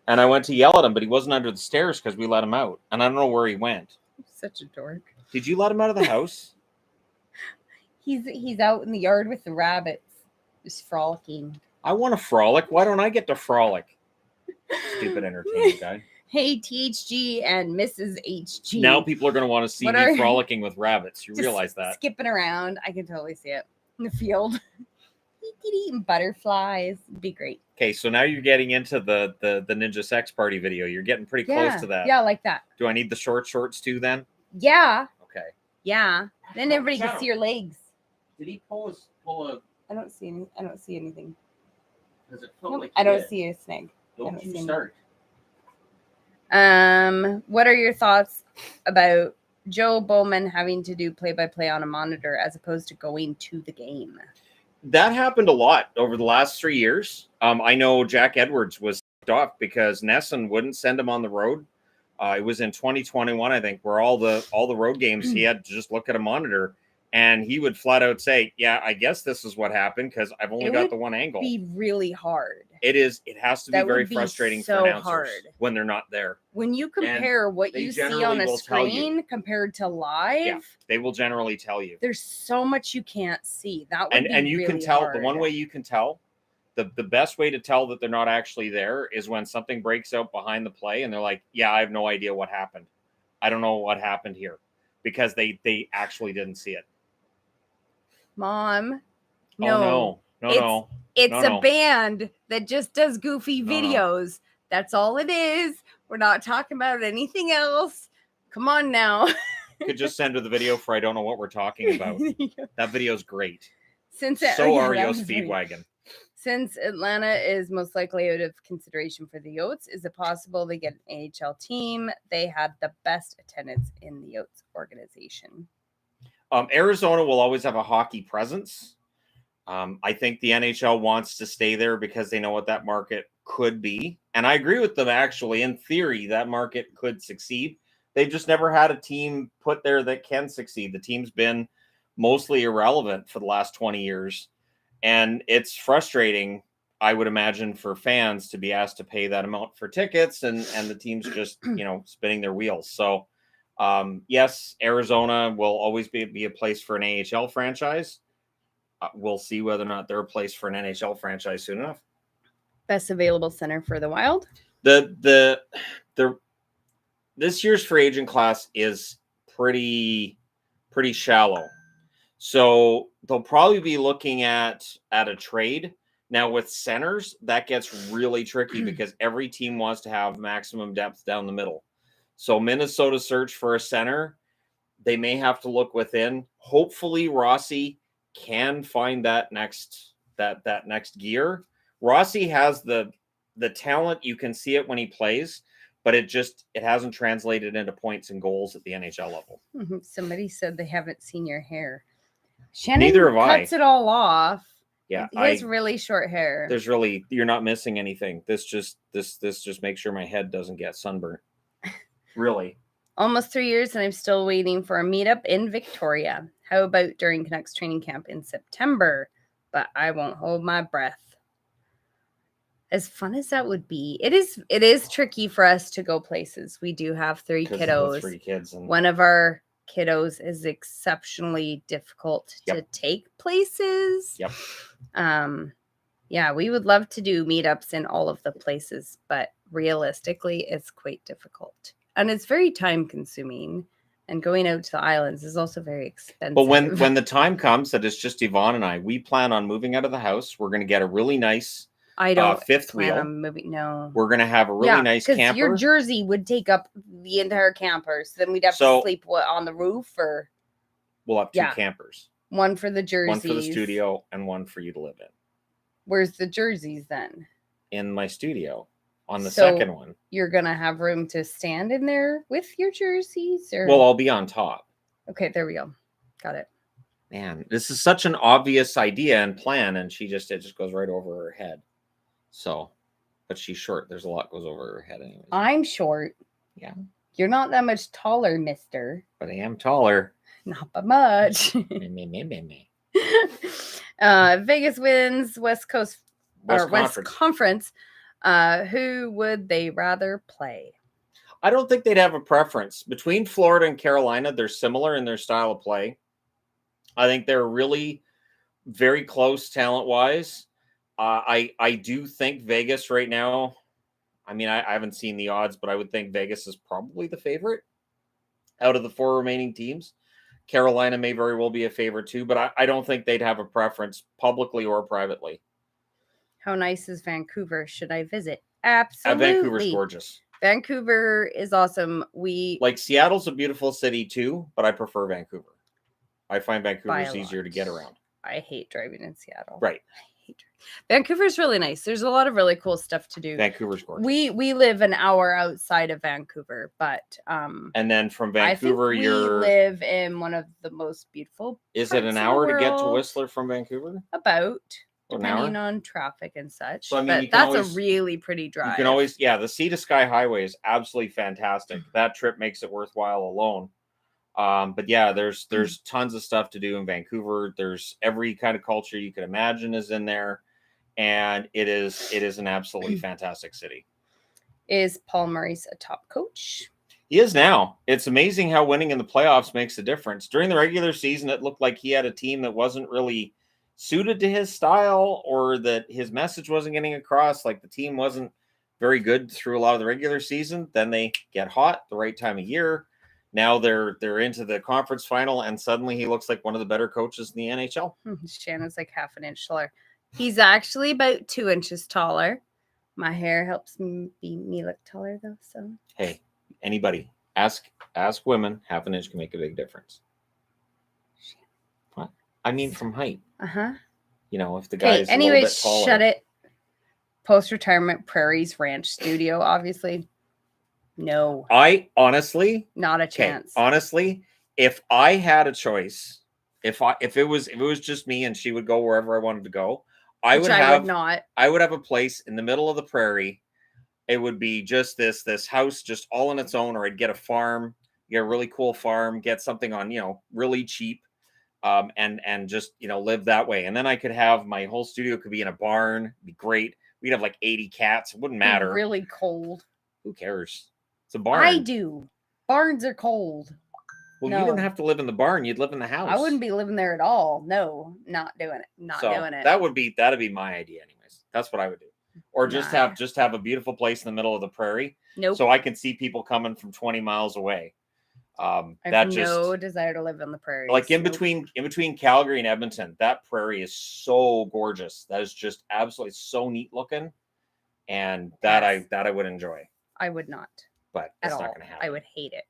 And I went to yell at him, but he wasn't under the stairs because we let him out. And I don't know where he went. Such a dork. Did you let him out of the house? He's out in the yard with the rabbits, just frolicking. I want to frolic. Why don't I get to frolic? Stupid entertainment guy. Hey, THG and Mrs. HG. Now people are going to want to see me frolicking with rabbits. You realize that? Skipping around. I can totally see it in the field. Eating butterflies. It'd be great. Okay, so now you're getting into the Ninja Sex Party video. You're getting pretty close to that. Yeah, like that. Do I need the shorts too then? Yeah. Okay. Yeah. Then everybody can see your legs. Did he pull a? I don't see anything. Does it feel like I don't see a snag. Don't you start. What are your thoughts about Joe Bowman having to do play-by-play on a monitor as opposed to going to the game? That happened a lot over the last 3 years. I know Jack Edwards was off because Nesson wouldn't send him on the road. It was in 2021, I think, where all the road games he had to just look at a monitor, and he would flat out say, "Yeah, I guess this is what happened because I've only got the one angle." Be really hard. It is. It has to be very frustrating for announcers when they're not there. When you compare what you see on a screen compared to live, they will generally tell you. There's so much you can't see. That would be and you really can tell hard. The one way you can tell, the best way to tell that they're not actually there is when something breaks out behind the play and they're like, "Yeah, I have no idea what happened. I don't know what happened here," because they actually didn't see it. Mom, No. It's a band that just does goofy videos. That's all it is. We're not talking about anything else. Come on now. Could just send her the video for I don't know what we're talking about. That video's great. Since REO Speedwagon. Since Atlanta is most likely out of consideration for the Yotes, is it possible they get an AHL team? They had the best attendance in the Yotes organization. Arizona will always have a hockey presence. I think the NHL wants to stay there because they know what that market could be. And I agree with them, actually. In theory, that market could succeed. They've just never had a team put there that can succeed. The team's been mostly irrelevant for the last 20 years. And it's frustrating, I would imagine, for fans to be asked to pay that amount for tickets and the team's just, spinning their wheels. So, yes, Arizona will always be a place for an AHL franchise. We'll see whether or not they're a place for an NHL franchise soon enough. Best available center for the Wild? This year's free agent class is pretty shallow. So they'll probably be looking at a trade. Now with centers, that gets really tricky because every team wants to have maximum depth down the middle. So Minnesota search for a center. They may have to look within. Hopefully Rossi can find that next gear. Rossi has the talent. You can see it when he plays, but it hasn't translated into points and goals at the NHL level. Somebody said they haven't seen your hair. Shannon Neither have cuts it all off. Yeah, he has really short hair. You're not missing anything. This just makes sure my head doesn't get sunburnt. Really. Almost 3 years and I'm still waiting for a meetup in Victoria. How about during Canucks training camp in September? But I won't hold my breath. As fun as that would be, it is tricky for us to go places. We do have 3 kiddos. 3 kids. And one of our kiddos is exceptionally difficult to take places. Yep. Yeah, we would love to do meetups in all of the places, but realistically, it's quite difficult. And it's very time consuming. And going out to the islands is also very expensive. But when the time comes that it's just Yvonne and I, we plan on moving out of the house. We're going to get a really nice fifth wheel. No. We're going to have a really nice camper. Your Jersey would take up the entire camper. So then we'd have to sleep on the roof or... We'll have 2 campers. One for the jerseys. One for the studio and one for you to live in. Where's the jerseys then? In my studio. On the second one. You're going to have room to stand in there with your jerseys? Or... Well, I'll be on top. Okay, there we go. Got it. Man, this is such an obvious idea and plan, and it just goes right over her head. So, but she's short. There's a lot goes over her head anyways. I'm short. Yeah. You're not that much taller, mister. But I am taller. Not by much. Vegas wins West Conference. Who would they rather play? I don't think they'd have a preference. Between Florida and Carolina, they're similar in their style of play. I think they're really very close talent-wise. I do think Vegas right now, I mean, I haven't seen the odds, but I would think Vegas is probably the favorite out of the 4 remaining teams. Carolina may very well be a favorite too, but I don't think they'd have a preference publicly or privately. How nice is Vancouver? Should I visit? Absolutely. Vancouver's gorgeous. Vancouver is awesome. Seattle's a beautiful city too, but I prefer Vancouver. I find Vancouver's easier to get around. I hate driving in Seattle. Right. Vancouver's really nice. There's a lot of really cool stuff to do. Vancouver's gorgeous. We live an hour outside of Vancouver, but and then from Vancouver, we live in one of the most beautiful. Is it an hour to get to Whistler from Vancouver? About. Depending on traffic and such. So, I mean, but that's a really pretty drive. You can always, the Sea to Sky Highway is absolutely fantastic. That trip makes it worthwhile alone. But yeah, there's tons of stuff to do in Vancouver. There's every kind of culture you could imagine is in there. And it is an absolutely fantastic city. Is Paul Maurice a top coach? He is now. It's amazing how winning in the playoffs makes a difference. During the regular season, it looked like he had a team that wasn't really suited to his style, or that his message wasn't getting across. Like the team wasn't very good through a lot of the regular season. Then they get hot the right time of year. now they're into the conference final, and suddenly he looks like one of the better coaches in the NHL. Shannon's like half an inch taller. He's actually about 2 inches taller. My hair helps me look taller though. So hey, anybody ask women, half an inch can make a big difference. What? I mean, from height. You know, if the guy is a little bit taller. Shut it. Post-retirement Prairie's Ranch studio, obviously. No. I honestly, not a chance. Honestly, if I had a choice, if it was just me and she would go wherever I wanted to go, I would have a place in the middle of the prairie. It would be just this house just all on its own, or I'd get a farm, get a really cool farm, get something on, you know, really cheap. And just, you know, live that way. And then I could have my whole studio could be in a barn. It'd be great. We'd have like 80 cats. It wouldn't matter. Really cold. Who cares? It's a barn. I do. Barns are cold. Well, no. You don't have to live in the barn. You'd live in the house. I wouldn't be living there at all. No, not doing it. Not doing it. That'd be my idea anyways. That's what I would do. Or just have a beautiful place in the middle of the prairie. Nope. So I can see people coming from 20 miles away. I have no desire to live on the prairie. Like in between Calgary and Edmonton, that prairie is so gorgeous. That is just absolutely so neat looking, and that I would enjoy. I would not, but it's not going to happen. I would hate it.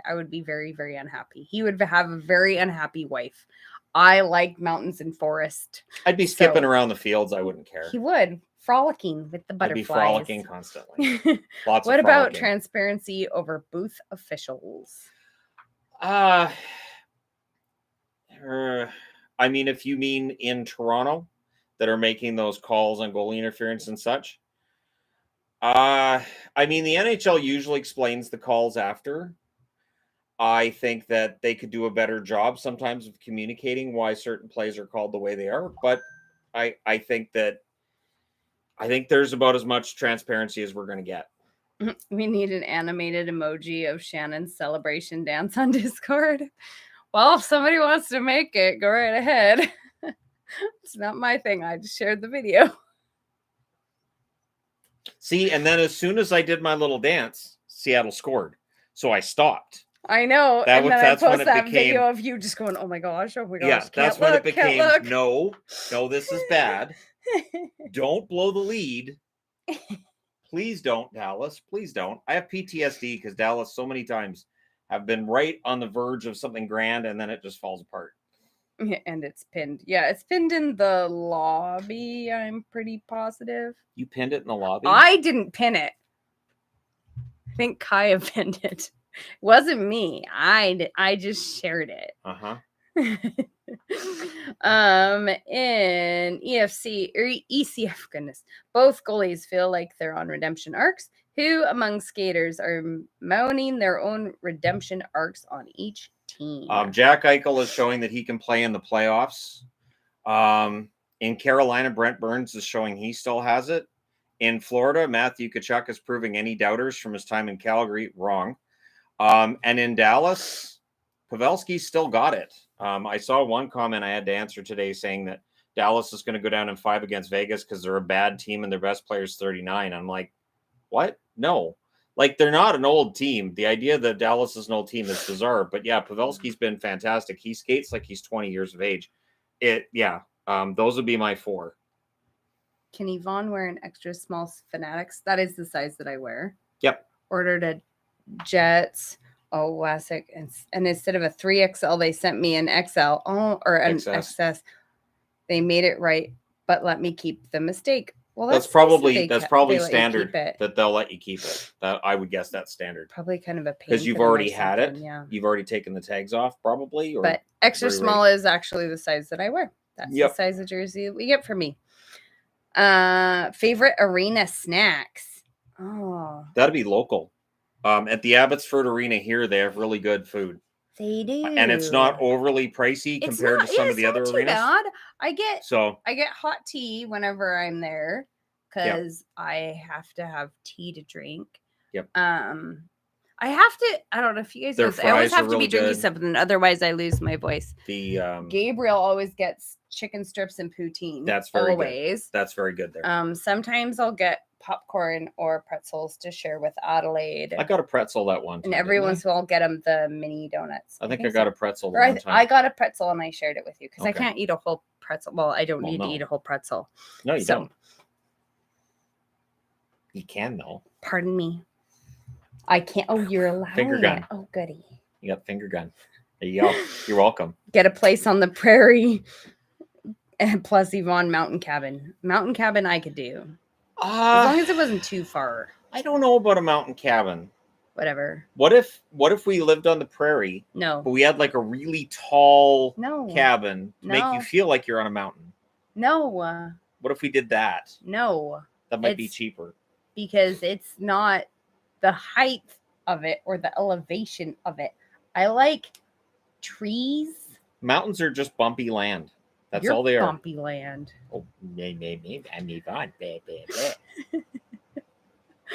I would be very, very unhappy. He would have a very unhappy wife. I like mountains and forest. I'd be skipping around the fields. I wouldn't care. He would. Frolicking with the butterflies. I'd be frolicking constantly. What about transparency over booth officials? I mean, if you mean in Toronto that are making those calls on goalie interference and such. I mean, the NHL usually explains the calls after. I think that they could do a better job sometimes of communicating why certain plays are called the way they are. But I think there's about as much transparency as we're going to get. We need an animated emoji of Shannon's celebration dance on Discord. Well, if somebody wants to make it, go right ahead. It's not my thing. I just shared the video. See, and then as soon as I did my little dance, Seattle scored. So I stopped. I know. And then I post that video of you just going, oh my gosh. Yeah, that's when it became, no, this is bad. Don't blow the lead. Please don't, Dallas. Please don't. I have PTSD because Dallas so many times have been right on the verge of something grand and then it just falls apart. And it's pinned. Yeah, it's pinned in the lobby. I'm pretty positive. You pinned it in the lobby? I didn't pin it. I think Kaya pinned it. It wasn't me. I just shared it. In EFC or ECF, goodness, both goalies feel like they're on redemption arcs. Who among skaters are mounting their own redemption arcs on each team? Jack Eichel is showing that he can play in the playoffs. In Carolina, Brent Burns is showing he still has it. In Florida, Matthew Tkachuk is proving any doubters from his time in Calgary wrong. And in Dallas, Pavelski still got it. I saw one comment I had to answer today saying that Dallas is going to go down in 5 against Vegas because they're a bad team and their best player is 39. I'm like, what? No. Like, they're not an old team. The idea that Dallas is an old team is bizarre. But, yeah, Pavelski's been fantastic. He skates like he's 20 years of age. Those would be my 4. Can Yvonne wear an extra small Fanatics? That is the size that I wear. Yep. Ordered a Jets. Oh, classic. And instead of a 3XL, they sent me an XL. Oh, or an XS. They made it right, but let me keep the mistake. Well, that's probably standard that they'll let you keep it. That I would guess that's standard. Probably kind of a pain because you've already had it. Yeah. You've already taken the tags off, probably. But extra small is actually the size that I wear. That's the size of jersey that we get for me. Favorite arena snacks. Oh, that'd be local. At the Abbotsford Arena here, they have really good food. They do, and it's not overly pricey compared to some of the other arenas. Bad. I get hot tea whenever I'm there because I have to have tea to drink. Yep. I have to. I don't know if you guys know. I always have to be drinking something, otherwise I lose my voice. The Gabriel always gets chicken strips and poutine. That's very always. Good. That's very good there. Sometimes I'll get popcorn or pretzels to share with Adelaide. I got a pretzel that one time. And every once in a while I'll get them the mini donuts. I think I got a pretzel one time. I got a pretzel and I shared it with you because I can't eat a whole pretzel. Well, I don't need to eat a whole pretzel. No, you don't. You can though. Pardon me. I can't. Oh, you're allowing finger gun. It. Oh, goody. You got finger gun. There you go. You're welcome. Get a place on the prairie. And plus Yvonne mountain cabin. Mountain cabin I could do. As long as it wasn't too far. I don't know about a mountain cabin. Whatever. What if we lived on the prairie? No. But we had like a really tall cabin to make you feel like you're on a mountain. No. What if we did that? No. That might be cheaper. Because it's not the height of it or the elevation of it. I like trees. Mountains are just bumpy land. That's all they are. Bumpy land. Oh, I'm Yvonne.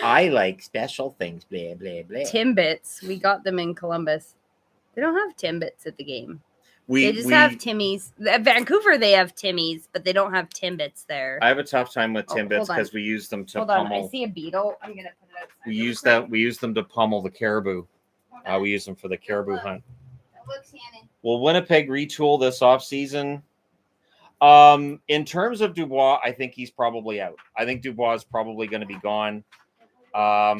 I like special things. Blah, blah, blah. Timbits. We got them in Columbus. They don't have Timbits at the game. They just have Timmy's. At Vancouver, they have Timmy's, but they don't have Timbits there. I have a tough time with Timbits because we use them to pummel. I see a beetle. I'm gonna put it We outside. use them to pummel the caribou. We use them for the caribou hunt. Look, Shannon. Will Winnipeg retool this offseason? In terms of Dubois, I think he's probably out. I think Dubois is probably going to be gone. I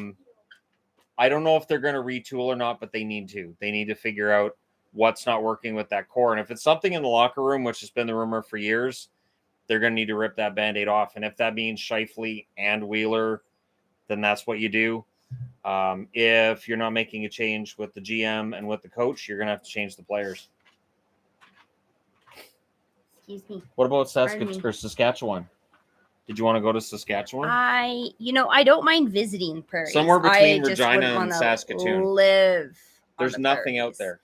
don't know if they're going to retool or not, but they need to. They need to figure out what's not working with that core. And if it's something in the locker room, which has been the rumor for years, they're going to need to rip that Band-Aid off. And if that means Scheifele and Wheeler, then that's what you do. If you're not making a change with the GM and with the coach, you're going to have to change the players. Excuse me. What about Saskatchewan? Did you want to go to Saskatchewan? I don't mind visiting prairies. Somewhere between Regina and Saskatoon. There's nothing out there.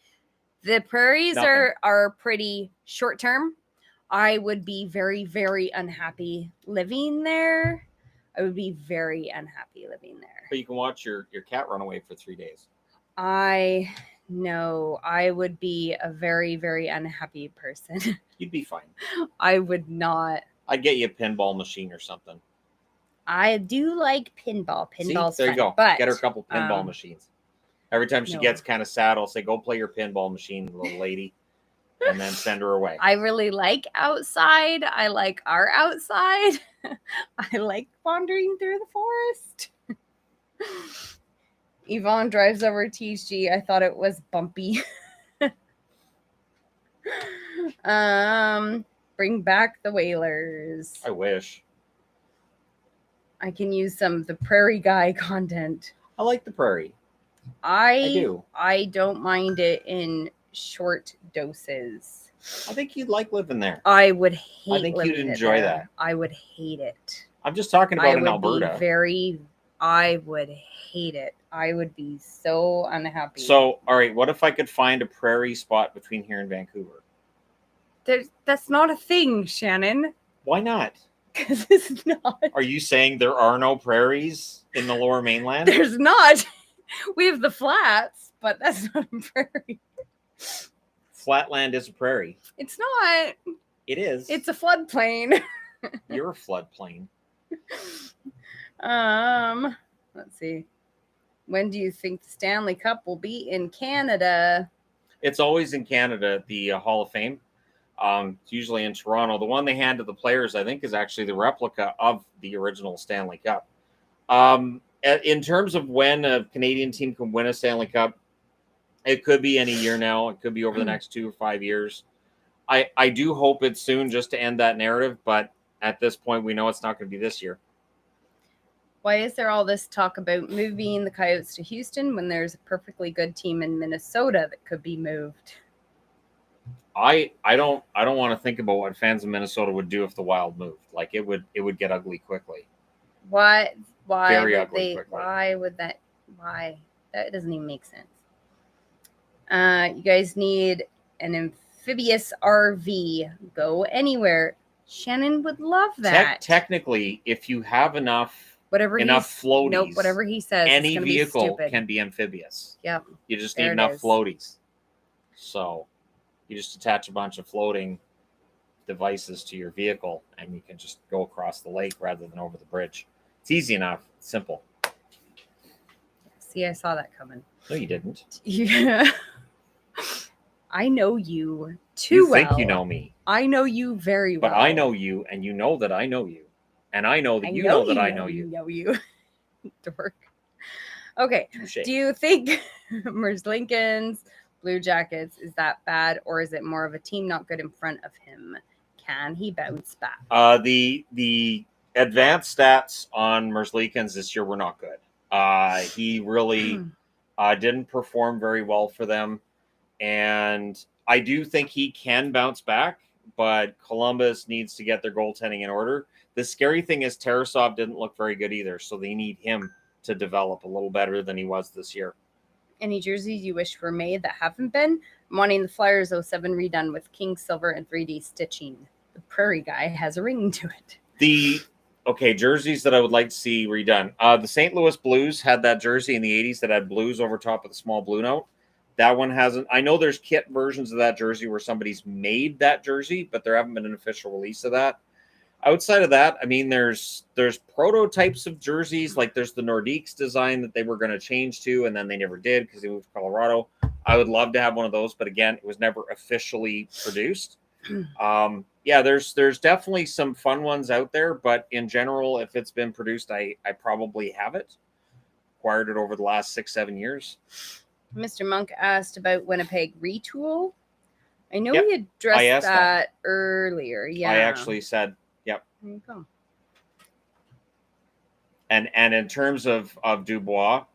The prairies are pretty short term. I would be very, very unhappy living there. But you can watch your cat run away for 3 days. I know. I would be a very, very unhappy person. You'd be fine. I would not. I'd get you a pinball machine or something. I do like pinball. Pinball's there you go. But, get her a couple pinball machines. Every time she gets kind of sad, I'll say, go play your pinball machine, little lady, and then send her away. I really like outside. I like our outside. I like wandering through the forest. Yvonne drives over THG. I thought it was bumpy. Bring back the Whalers. I wish. I can use some of the Prairie Guy content. I like the prairie. I do. I don't mind it in short doses. I think you'd like living there. I would hate I think you'd enjoy that. I would hate it. I'm just talking about in Alberta. I would hate it. I would be so unhappy. So, all right, what if I could find a prairie spot between here and Vancouver? That's not a thing, Shannon. Why not? Because it's not. Are you saying there are no prairies in the Lower Mainland? There's not. We have the flats, but that's not a prairie. Flatland is a prairie. It's not. It is. It's a floodplain. You're a floodplain. Let's see. When do you think the Stanley Cup will be in Canada? It's always in Canada at the Hall of Fame. It's usually in Toronto. The one they hand to the players, I think, is actually the replica of the original Stanley Cup. In terms of when a Canadian team can win a Stanley Cup, it could be any year now. It could be over the next 2 or 5 years. I do hope it's soon just to end that narrative, but at this point, we know it's not going to be this year. Why is there all this talk about moving the Coyotes to Houston when there's a perfectly good team in Minnesota that could be moved? I don't want to think about what fans of Minnesota would do if the Wild moved. Like it would get ugly quickly. Why Very would ugly they quickly. why that doesn't even make sense. You guys need an amphibious RV. Go anywhere. Shannon would love that. Technically, if you have enough floaties. Nope, whatever he says. Any vehicle can be amphibious. Yep. You just need enough floaties. So you just attach a bunch of floating devices to your vehicle, and you can just go across the lake rather than over the bridge. It's easy enough. It's simple. See, I saw that coming. No, you didn't. Yeah. I know you too well. You think you know me. I know you very well. But I know you, and you know that I know you. And I know that you know that I know you. You know you. Dork. Okay. Touché. Do you think Lincoln's Blue Jackets is that bad, or is it more of a team not good in front of him? Can he bounce back? The advanced stats on Merzlikins this year were not good. He really didn't perform very well for them. And I do think he can bounce back, but Columbus needs to get their goaltending in order. The scary thing is Tarasov didn't look very good either, so they need him to develop a little better than he was this year. Any jerseys you wish were made that haven't been? I'm wanting the Flyers 07 redone with king silver and 3D stitching. The Prairie Guy has a ring to it. Jerseys that I would like to see redone. The St. Louis Blues had that jersey in the 80s that had blues over top of the small blue note. That one hasn't. I know there's kit versions of that jersey where somebody's made that jersey, but there haven't been an official release of that. Outside of that, I mean, there's prototypes of jerseys. Like there's the Nordiques design that they were going to change to, and then they never did because they moved to Colorado. I would love to have one of those, but again, it was never officially produced. There's definitely some fun ones out there, but in general, if it's been produced, I probably have it. Acquired it over the last 6-7 years. Mr. Monk asked about Winnipeg Retool. I know we addressed that earlier. Yeah, I actually said, yep. There you go. And in terms of Dubois,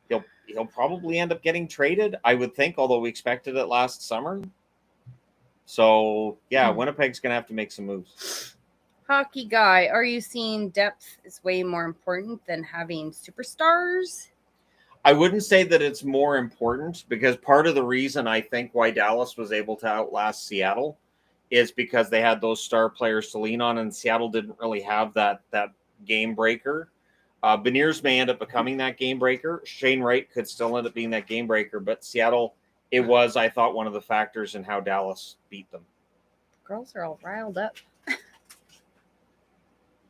he'll probably end up getting traded, I would think, although we expected it last summer. So, Winnipeg's going to have to make some moves. Hockey Guy, are you seeing depth is way more important than having superstars? I wouldn't say that it's more important, because part of the reason I think why Dallas was able to outlast Seattle is because they had those star players to lean on, and Seattle didn't really have that game breaker. Beniers may end up becoming that game breaker. Shane Wright could still end up being that game breaker, but Seattle, it was, I thought, one of the factors in how Dallas beat them. Girls are all riled up.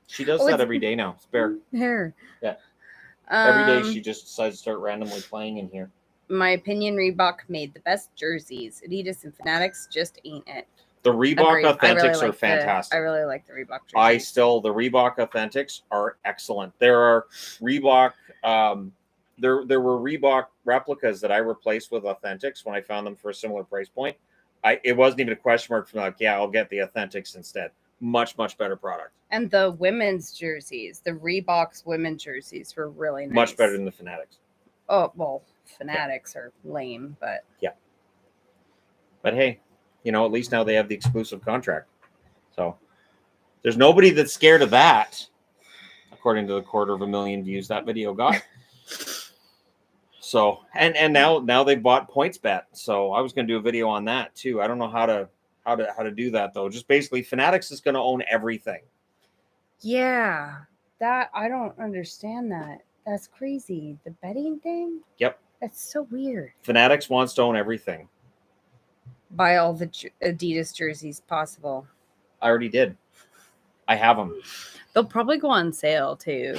She does that every day now. Spare. Here. Yeah. Every day she just decides to start randomly playing in here. My opinion, Reebok made the best jerseys. Adidas and Fanatics just ain't it. The Reebok Authentics are fantastic. I really like the Reebok jerseys. The Reebok Authentics are excellent. There are Reebok, there were Reebok replicas that I replaced with Authentics when I found them for a similar price point. It wasn't even a question mark for me. Like, yeah, I'll get the Authentics instead. Much, much better product. And the women's jerseys, the Reebok's women's jerseys were really nice. Much better than the Fanatics. Oh, well, Fanatics are lame, but... Yeah. But hey, at least now they have the exclusive contract. So there's nobody that's scared of that, according to the 250,000 views that video got. So, and now they bought PointsBet. So I was going to do a video on that too. I don't know how to do that though. Just basically Fanatics is going to own everything. Yeah, that I don't understand that. That's crazy. The betting thing? Yep. That's so weird. Fanatics wants to own everything. Buy all the Adidas jerseys possible. I already did. I have them. They'll probably go on sale too.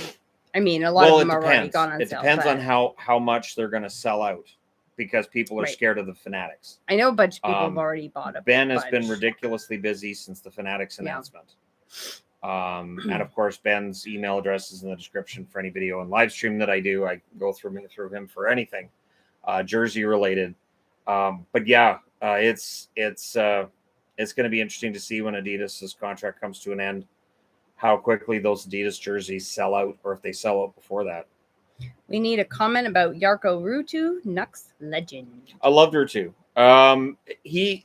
I mean, a lot of them are already gone on sale. It depends on how much they're going to sell out, because people are scared of the Fanatics. I know a bunch of people have already bought a Ben has been ridiculously busy since the Fanatics announcement. And of course, Ben's email address is in the description for any video and live stream that I do. I go through him for anything jersey related. But yeah, it's going to be interesting to see when Adidas's contract comes to an end, how quickly those Adidas jerseys sell out, or if they sell out before that. We need a comment about Jarkko Ruutu, Nucks legend. I loved Ruutu.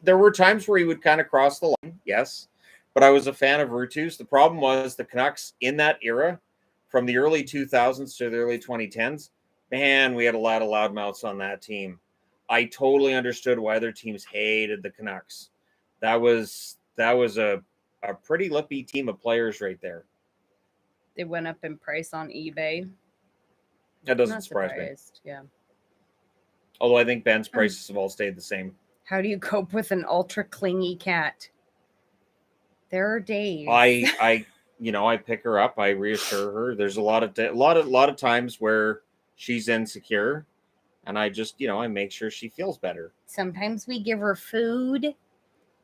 There were times where he would kind of cross the line, yes, but I was a fan of Ruutu's. The problem was the Canucks in that era, from the early 2000s to the early 2010s, man, we had a lot of loudmouths on that team. I totally understood why their teams hated the Canucks. That was a pretty lippy team of players right there. They went up in price on eBay. That doesn't surprise me. Yeah. Although I think Ben's prices have all stayed the same. How do you cope with an ultra clingy cat? There are days. I pick her up. I reassure her. There's a lot of times where she's insecure, and I just, I make sure she feels better. Sometimes we give her food.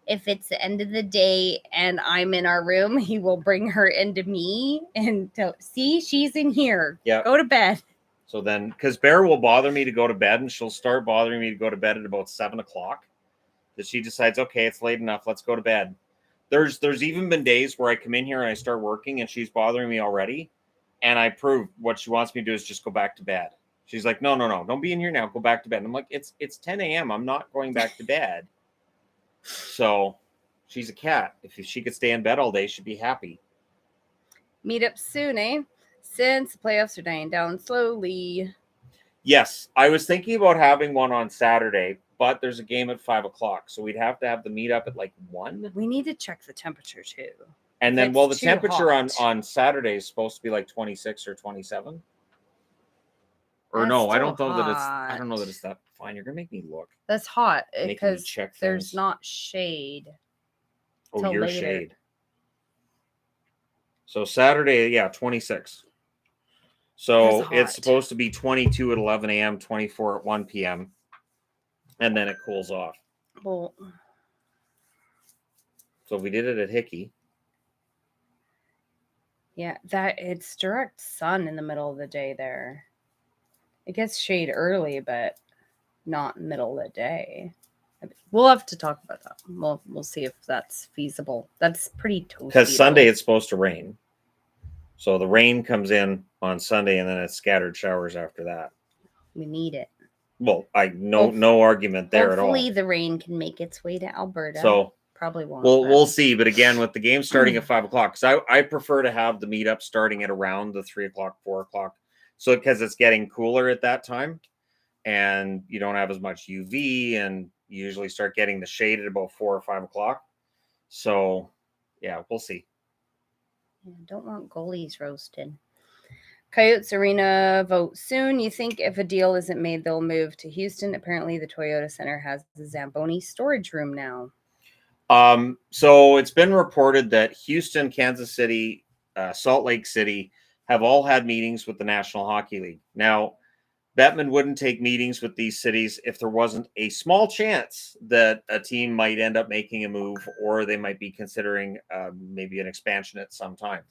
If it's the end of the day and I'm in our room, he will bring her into me and see, she's in here. Yeah. Go to bed. So then, because Bear will bother me to go to bed, and she'll start bothering me to go to bed at about 7:00. That she decides, okay, it's late enough. Let's go to bed. There's even been days where I come in here and I start working and she's bothering me already. And I prove what she wants me to do is just go back to bed. She's like, no, don't be in here now. Go back to bed. And I'm like, it's 10 a.m. I'm not going back to bed. So she's a cat. If she could stay in bed all day, she'd be happy. Meet up soon, eh? Since the playoffs are dying down slowly. Yes, I was thinking about having one on Saturday, but there's a game at 5:00, so we'd have to have the meetup at like 1. We need to check the temperature too. And then, the temperature on Saturday is supposed to be like 26 or 27. Or That's no, I still don't know that it's. hot. I don't know that it's that fine. You're gonna make me look. That's hot Making me because check there's things. not shade. Oh, till your later. shade. So Saturday, 26. So That's hot. it's supposed to be 22 at 11 a.m., 24 at 1 p.m., and then it cools off. Well, so we did it at Hickey. Yeah, that it's direct sun in the middle of the day there. It gets shade early, but not middle of the day. We'll have to talk about that. We'll see if that's feasible. That's pretty toasty. Because Sunday it's supposed to rain. So the rain comes in on Sunday and then it's scattered showers after that. We need it. Well, no argument there at all. Hopefully the rain can make its way to Alberta. So probably won't. We'll see. But again, with the game starting at 5:00, because I prefer to have the meetup starting at around the 3:00, 4:00. So because it's getting cooler at that time, and you don't have as much UV, and you usually start getting the shade at about 4 or 5 o'clock. So yeah, we'll see. Don't want goalies roasted. Coyotes Arena vote soon. You think if a deal isn't made, they'll move to Houston? Apparently, the Toyota Center has the Zamboni storage room now. So it's been reported that Houston, Kansas City, Salt Lake City have all had meetings with the National Hockey League. Now, Bettman wouldn't take meetings with these cities if there wasn't a small chance that a team might end up making a move, or they might be considering maybe an expansion at some time.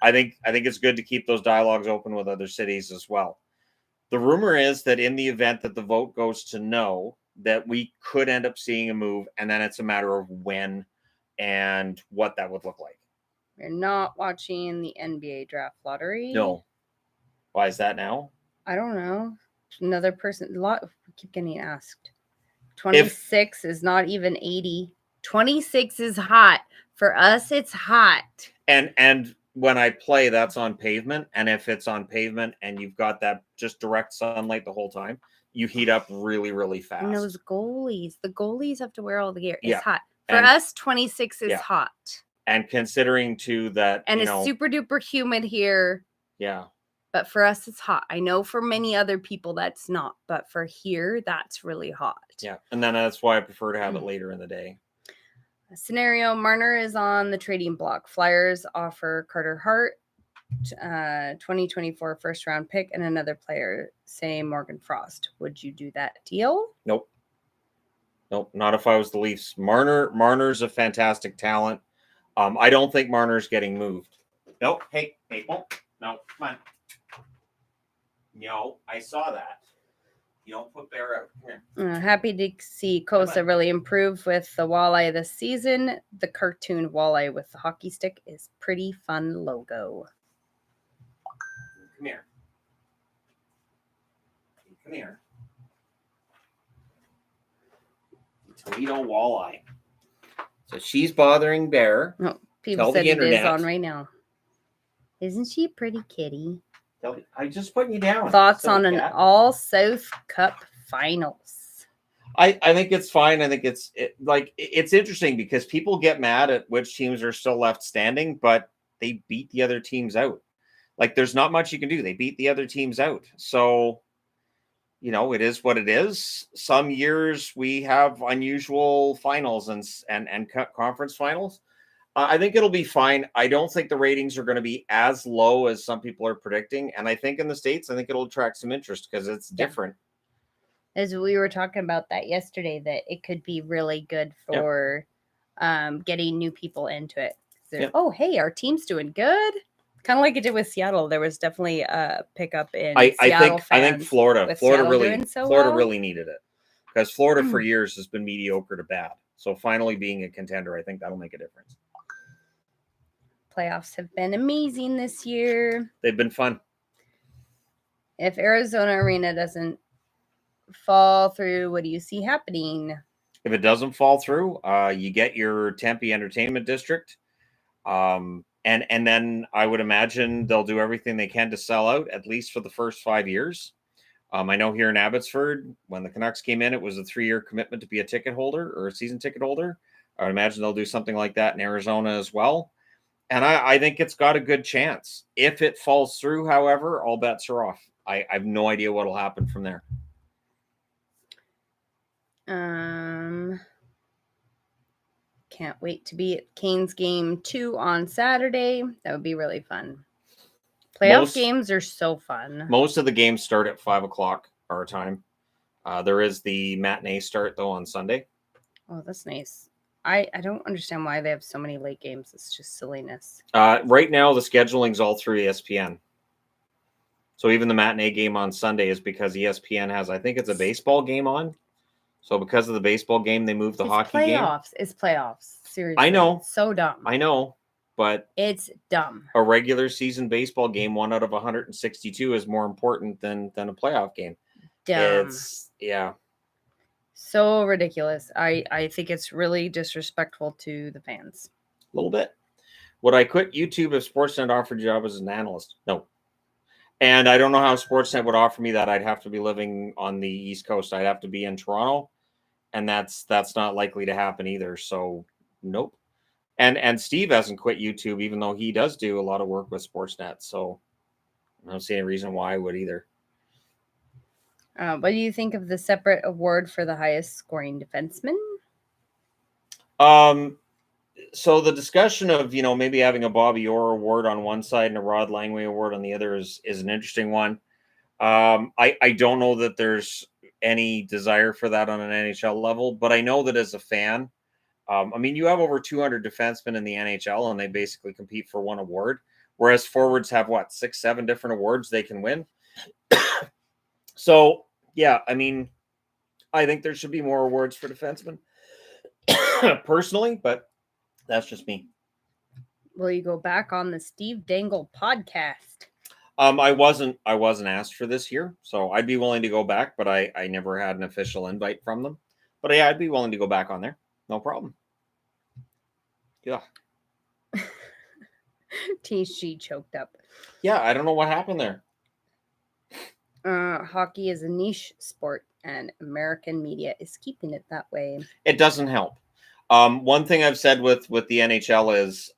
I think it's good to keep those dialogues open with other cities as well. The rumor is that in the event that the vote goes to no, that we could end up seeing a move, and then it's a matter of when and what that would look like. You're not watching the NBA draft lottery? No. Why is that now? I don't know. Another person. We keep getting asked. 26 is not even 80. 26 is hot. For us, it's hot. And when I play, that's on pavement. And if it's on pavement and you've got that just direct sunlight the whole time, you heat up really, really fast. And those goalies. The goalies have to wear all the gear. It's Yeah. hot. For us, 26 is hot. And considering too that, and it's super duper humid here. Yeah. But for us, it's hot. I know for many other people that's not, but for here, that's really hot. Yeah. And then that's why I prefer to have it later in the day. Scenario, Marner is on the trading block. Flyers offer Carter Hart, 2024 first round pick, and another player, say Morgan Frost. Would you do that deal? Nope, not if I was the Leafs. Marner's a fantastic talent. I don't think Marner's getting moved. Nope. Hey, no, come on. No, I saw that. You don't put Bear out. Here. Happy to see Kosa really improve with the walleye this season. The cartoon walleye with the hockey stick is pretty fun logo. Come here. Come here. Toledo walleye. So she's bothering Bear. Oh, people said it is on right now. Isn't she a pretty kitty? I'm just putting you down. Thoughts on an All South Cup Finals? I think it's fine. I think it's interesting because people get mad at which teams are still left standing, but they beat the other teams out. Like there's not much you can do. They beat the other teams out. So, it is what it is. Some years we have unusual finals and conference finals. I think it'll be fine. I don't think the ratings are going to be as low as some people are predicting. And I think in the States, I think it'll attract some interest because it's different. As we were talking about that yesterday, that it could be really good for getting new people into it. So, oh, hey, our team's doing good. Kind of like it did with Seattle. There was definitely a pickup in Seattle fans. I think Florida really needed it because Florida for years has been mediocre to bad. So finally being a contender, I think that'll make a difference. Playoffs have been amazing this year. They've been fun. If Arizona Arena doesn't fall through, what do you see happening? If it doesn't fall through, you get your Tempe Entertainment District. And then I would imagine they'll do everything they can to sell out, at least for the first 5 years. I know here in Abbotsford, when the Canucks came in, it was a 3-year commitment to be a ticket holder or a season ticket holder. I would imagine they'll do something like that in Arizona as well. And I think it's got a good chance. If it falls through, however, all bets are off. I have no idea what will happen from there. Can't wait to be at Canes game 2 on Saturday. That would be really fun. Playoff games are so fun. Most of the games start at 5:00 our time. There is the matinee start though on Sunday. Oh, that's nice. I don't understand why they have so many late games. It's just silliness. Right now, the scheduling's all through ESPN. So even the matinee game on Sunday is because ESPN has, I think it's a baseball game on. So because of the baseball game, they moved the hockey game. It's playoffs. Seriously. I know. It's so dumb. I know. But it's dumb. A regular season baseball game, 1 out of 162, is more important than a playoff game. Dumb. Yeah. So ridiculous. I think it's really disrespectful to the fans. A little bit. Would I quit YouTube if Sportsnet offered a job as an analyst? No. And I don't know how Sportsnet would offer me that. I'd have to be living on the East Coast. I'd have to be in Toronto. And that's not likely to happen either. So, nope. And Steve hasn't quit YouTube, even though he does do a lot of work with Sportsnet. So, I don't see any reason why I would either. What do you think of the separate award for the highest scoring defenseman? So the discussion of, maybe having a Bobby Orr award on one side and a Rod Langway award on the other is an interesting one. I don't know that there's any desire for that on an NHL level, but I know that as a fan, you have over 200 defensemen in the NHL and they basically compete for one award, whereas forwards have 6, 7 different awards they can win. So, yeah, I think there should be more awards for defensemen personally, but that's just me. Will you go back on the Steve Dangle podcast? I wasn't asked for this year, so I'd be willing to go back, but I never had an official invite from them. But yeah, I'd be willing to go back on there. No problem. Yeah. THG choked up. Yeah, I don't know what happened there. Hockey is a niche sport, and American media is keeping it that way. It doesn't help. One thing I've said with the NHL is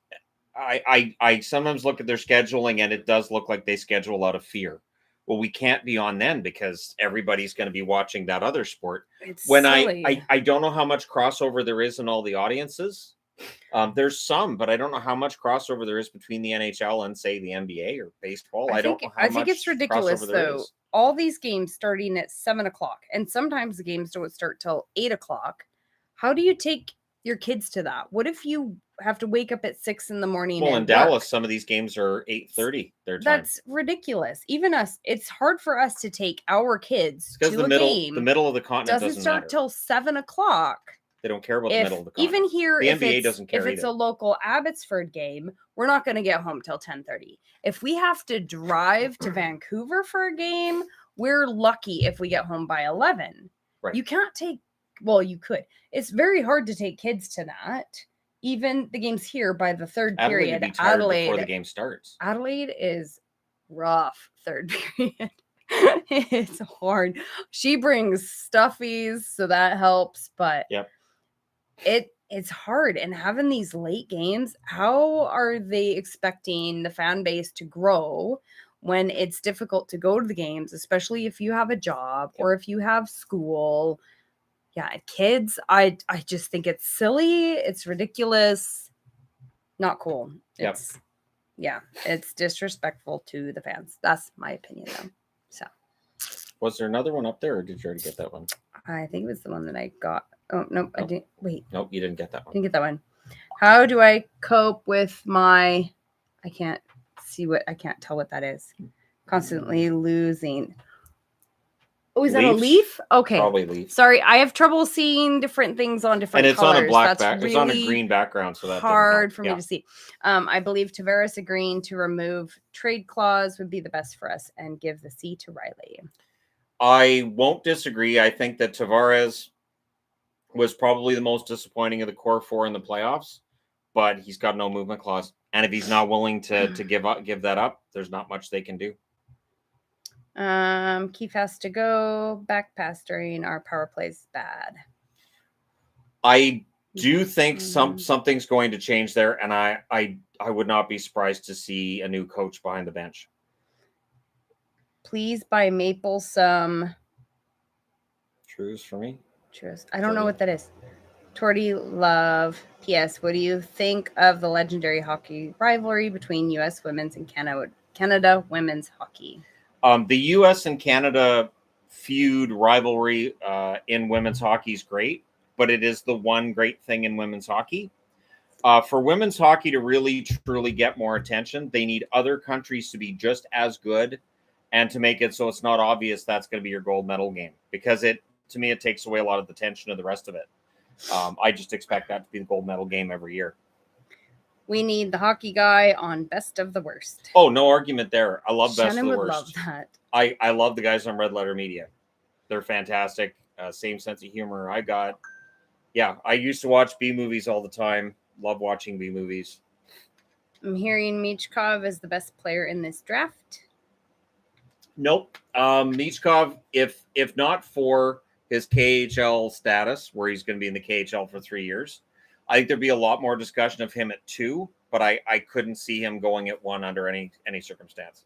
I sometimes look at their scheduling, and it does look like they schedule out of fear. Well, we can't be on then because everybody's going to be watching that other sport. It's silly. I don't know how much crossover there is in all the audiences. There's some, but I don't know how much crossover there is between the NHL and, say, the NBA or baseball. I don't know how much. I think it's ridiculous, though. All these games starting at 7:00, and sometimes the games don't start till 8:00. How do you take your kids to that? What if you have to wake up at 6 a.m? Well, in Dallas, some of these games are 8:30 their time. That's ridiculous. Even us, it's hard for us to take our kids to a game. The middle of the continent doesn't start till 7:00. They don't care about the middle of the continent. Even here, the NBA doesn't care if it's a local Abbotsford game, we're not going to get home till 10:30. If we have to drive to Vancouver for a game, we're lucky if we get home by 11. Right. You can't take, well, you could. It's very hard to take kids to that. Even the games here by the third period. Adelaide before the game starts. Adelaide is rough third period. It's hard. She brings stuffies, so that helps, but yep. It's hard. And having these late games, how are they expecting the fan base to grow when it's difficult to go to the games, especially if you have a job or if you have school? Yeah, kids, I just think it's silly. It's ridiculous. Not cool. It's disrespectful to the fans. That's my opinion, though. So, was there another one up there, or did you already get that one? I think it was the one that I got. Oh, nope, I didn't. Wait. Nope, you didn't get that one. Didn't get that one. How do I cope with my... I can't tell what that is. Constantly losing. Oh, is that a leaf? Okay. Probably leaf. Sorry, I have trouble seeing different things on different colors. And it's colors. on a black it's on a green background, so that's hard for me to see. I believe Tavares agreeing to remove trade clause would be the best for us and give the C to Riley. I won't disagree. I think that Tavares was probably the most disappointing of the core four in the playoffs, but he's got no movement clause. And if he's not willing to give that up, there's not much they can do. Keith has to go. Back pass during our power play is bad. I do think something's going to change there, and I would not be surprised to see a new coach behind the bench. Please buy Maple some Trues for me. Trues. I don't know what that is. Torty Love. P.S. What do you think of the legendary hockey rivalry between U.S. women's and Canada women's hockey? The U.S. and Canada feud rivalry in women's hockey is great, but it is the one great thing in women's hockey. For women's hockey to really, truly get more attention, they need other countries to be just as good and to make it so it's not obvious that's going to be your gold medal game. Because to me, it takes away a lot of the tension of the rest of it. I just expect that to be the gold medal game every year. We need the hockey guy on Best of the Worst. Oh, no argument there. I love Best Shannon of the Worst. Love that. I love the guys on Red Letter Media. They're fantastic. Same sense of humor I got. Yeah, I used to watch B movies all the time. Love watching B movies. I'm hearing Michkov is the best player in this draft. Nope. Michkov, if not for his KHL status, where he's going to be in the KHL for 3 years, I think there'd be a lot more discussion of him at 2, but I couldn't see him going at 1 under any circumstance.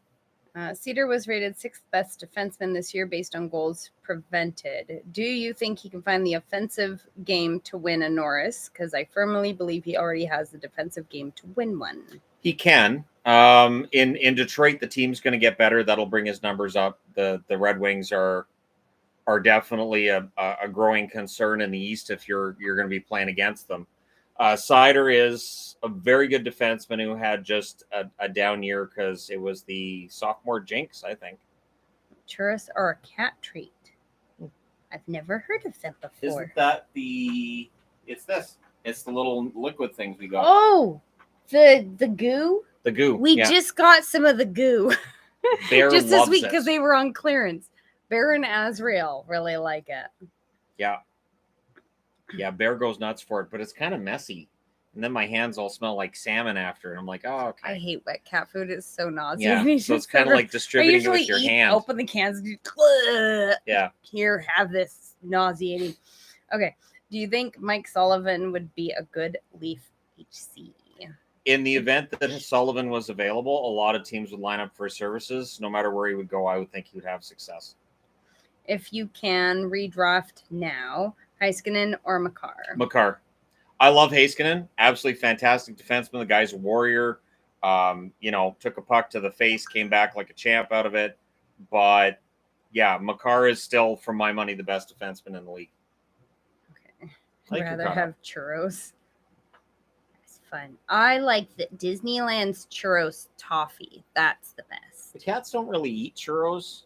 Cedar was rated 6th best defenseman this year based on goals prevented. Do you think he can find the offensive game to win a Norris? Because I firmly believe he already has the defensive game to win one. He can. In Detroit, the team's going to get better. That'll bring his numbers up. The Red Wings are definitely a growing concern in the East if you're going to be playing against them. Sider is a very good defenseman who had just a down year because it was the sophomore jinx, I think. Churros are a cat treat. I've never heard of them before. Isn't that it's this. It's the little liquid things we got. Oh, the goo? The goo. We just got some of the goo. Bear just this week it. because they were on clearance. Bear and Azrael really like it. Yeah. Yeah, Bear goes nuts for it, but it's kind of messy. And then my hands all smell like salmon after, and I'm like, oh, okay. I hate wet cat food. It's so nauseating. Yeah, so it's kind of like distributing it with your hand. Open the cans and yeah. Here, have this nauseating. Okay. Do you think Mike Sullivan would be a good Leaf HC? In the event that Sullivan was available, a lot of teams would line up for his services. No matter where he would go, I would think he would have success. If you can redraft now, Heiskanen or Makar? Makar. I love Heiskanen. Absolutely fantastic defenseman. The guy's a warrior. Took a puck to the face, came back like a champ out of it. But, yeah, Makar is still, for my money, the best defenseman in the league. Okay. I'd rather have churros. It's fun. I like the Disneyland's churros toffee. That's the best. The cats don't really eat churros.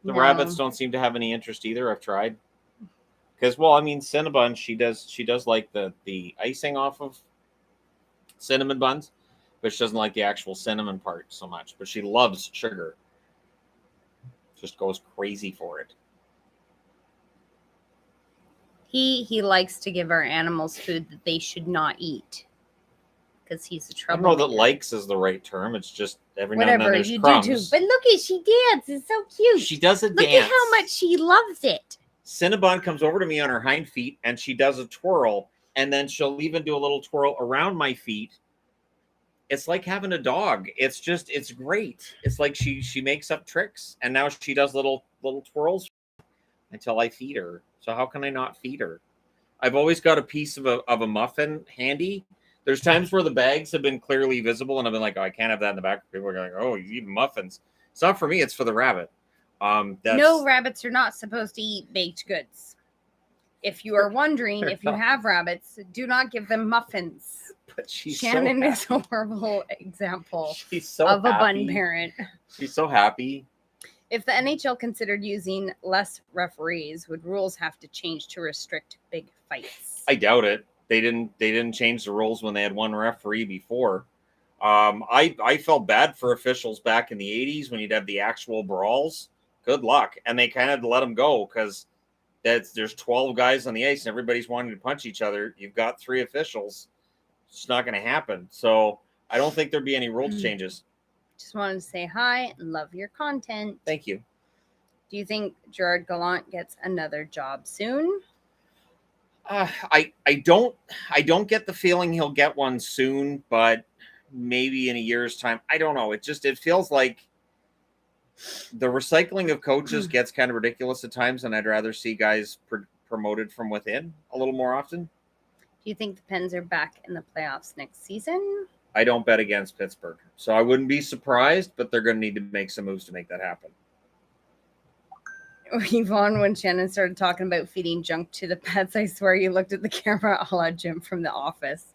The rabbits don't seem to have any interest either. I've tried. Because, Cinnabon, she does like the icing off of cinnamon buns, but she doesn't like the actual cinnamon part so much. But she loves sugar. Just goes crazy for it. He likes to give our animals food that they should not eat. Because he's a troublemaker. I don't know that likes is the right term. It's just every now and then there's crumbs. Whatever, you do too. But look at she dances. It's so cute. She does a dance. Look at how much she loves it. Cinnabon comes over to me on her hind feet and she does a twirl, and then she'll even do a little twirl around my feet. It's like having a dog. It's great. It's like she makes up tricks, and now she does little twirls until I feed her. So how can I not feed her? I've always got a piece of a muffin handy There's times where the bags have been clearly visible, and I've been like, oh, I can't have that in the back. People are like, oh, you eat muffins. It's not for me. It's for the rabbit. No, rabbits are not supposed to eat baked goods. If you are wondering if you have rabbits, do not give them muffins. But Shannon is a horrible example of a bun parent. She's so happy. If the NHL considered using less referees, would rules have to change to restrict big fights? I doubt it. They didn't change the rules when they had one referee before. I felt bad for officials back in the 80s when you'd have the actual brawls. Good luck. And they kind of let them go because there's 12 guys on the ice and everybody's wanting to punch each other. You've got 3 officials. It's not going to happen. So I don't think there'd be any rule changes. Just wanted to say hi and love your content. Thank you. Do you think Gerard Gallant gets another job soon? I don't get the feeling he'll get one soon, but maybe in a year's time. I don't know. It feels like the recycling of coaches gets kind of ridiculous at times, and I'd rather see guys promoted from within a little more often. Do you think the Pens are back in the playoffs next season? I don't bet against Pittsburgh, so I wouldn't be surprised, but they're going to need to make some moves to make that happen. Yvonne, when Shannon started talking about feeding junk to the pets, I swear you looked at the camera a la Jim from The Office.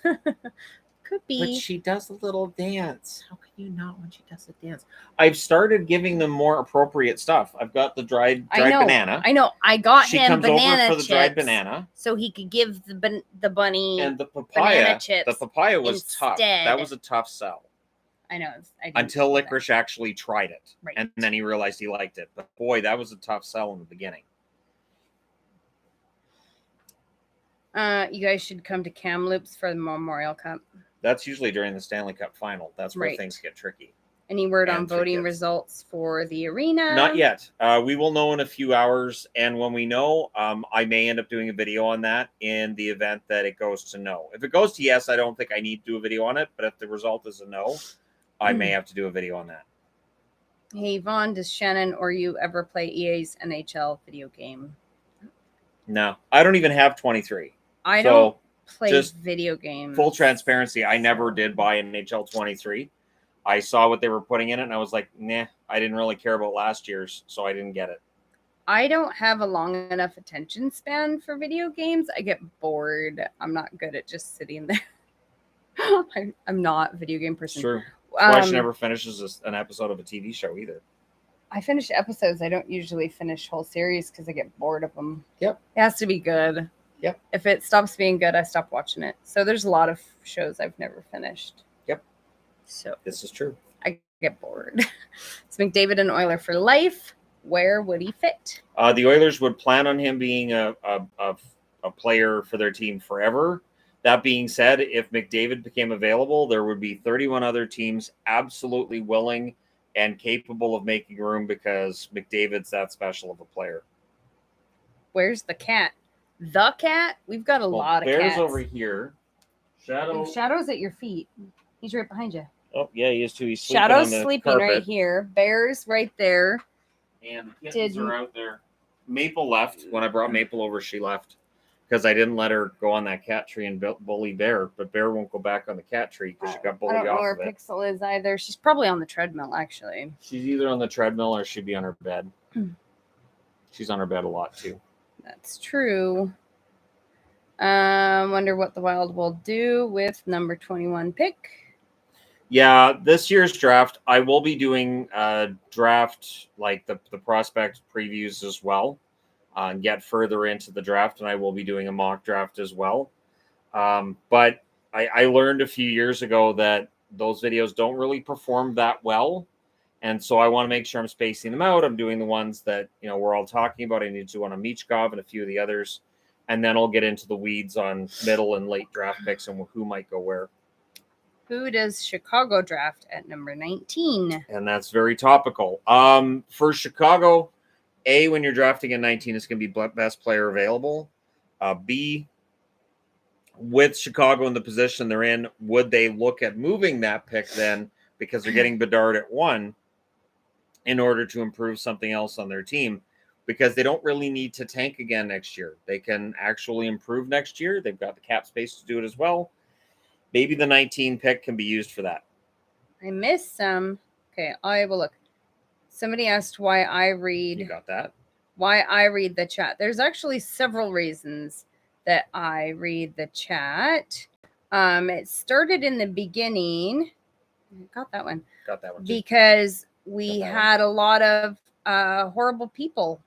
Could be. But she does a little dance. How can you not when she does a dance? I've started giving them more appropriate stuff. I've got the dried banana. I know. I got him banana chips. She comes over for the dried banana. So he could give the bunny and the papaya banana chips. The papaya was tough. That was a tough sell. I know. Until Licorice actually tried it. Right. And then he realized he liked it. But boy, that was a tough sell in the beginning. You guys should come to Kamloops for the Memorial Cup. That's usually during the Stanley Cup final. That's where things get tricky. Any word on voting results for the arena? Not yet. We will know in a few hours. And when we know, I may end up doing a video on that in the event that it goes to no. If it goes to yes, I don't think I need to do a video on it. But if the result is a no, I may have to do a video on that. Hey, Vaughn, does Shannon or you ever play EA's NHL video game? No, I don't even have 23. I don't play video games. Full transparency, I never did buy an NHL 23. I saw what they were putting in it, and I was like, nah, I didn't really care about last year's, so I didn't get it. I don't have a long enough attention span for video games. I get bored. I'm not good at just sitting there. I'm not a video game person. Sure. Why she never finishes an episode of a TV show either. I finish episodes. I don't usually finish whole series because I get bored of them. Yep. It has to be good. Yep. If it stops being good, I stop watching it. So there's a lot of shows I've never finished. Yep. So this is true. I get bored. It's McDavid an Oiler for life. Where would he fit? The Oilers would plan on him being a player for their team forever. That being said, if McDavid became available, there would be 31 other teams absolutely willing and capable of making room because McDavid's that special of a player. Where's the cat? The cat? We've got a lot of cats. Bear's over here. Shadow's at your feet. He's right behind you. Oh, yeah, he is too. He's sleeping Shadow's on the sleeping carpet. Right here. Bear's right there. And the kittens are out there. Maple left. When I brought Maple over, she left. Because I didn't let her go on that cat tree and bully Bear. But Bear won't go back on the cat tree because she got bullied off of it. I don't know where Pixel is either. She's probably on the treadmill, actually. She's either on the treadmill or she'd be on her bed. She's on her bed a lot, too. That's true. Wonder what the Wild will do with number 21 pick. Yeah, this year's draft, I will be doing draft, like the prospect previews as well, and get further into the draft, and I will be doing a mock draft as well. But I learned a few years ago that those videos don't really perform that well, and so I want to make sure I'm spacing them out. I'm doing the ones that we're all talking about. I need to do one on Michkov and a few of the others, and then I'll get into the weeds on middle and late draft picks and who might go where. Who does Chicago draft at number 19? And that's very topical. For Chicago, A, when you're drafting at 19, it's going to be best player available. B, with Chicago in the position they're in, would they look at moving that pick then because they're getting Bedard at 1 in order to improve something else on their team? Because they don't really need to tank again next year. They can actually improve next year. They've got the cap space to do it as well. Maybe the 19 pick can be used for that. I missed some. Okay, I will look. Somebody asked why I read. You got that? Why I read the chat. There's actually several reasons that I read the chat. It started in the beginning. Got that one. Got that one too. Because we had a lot of horrible people.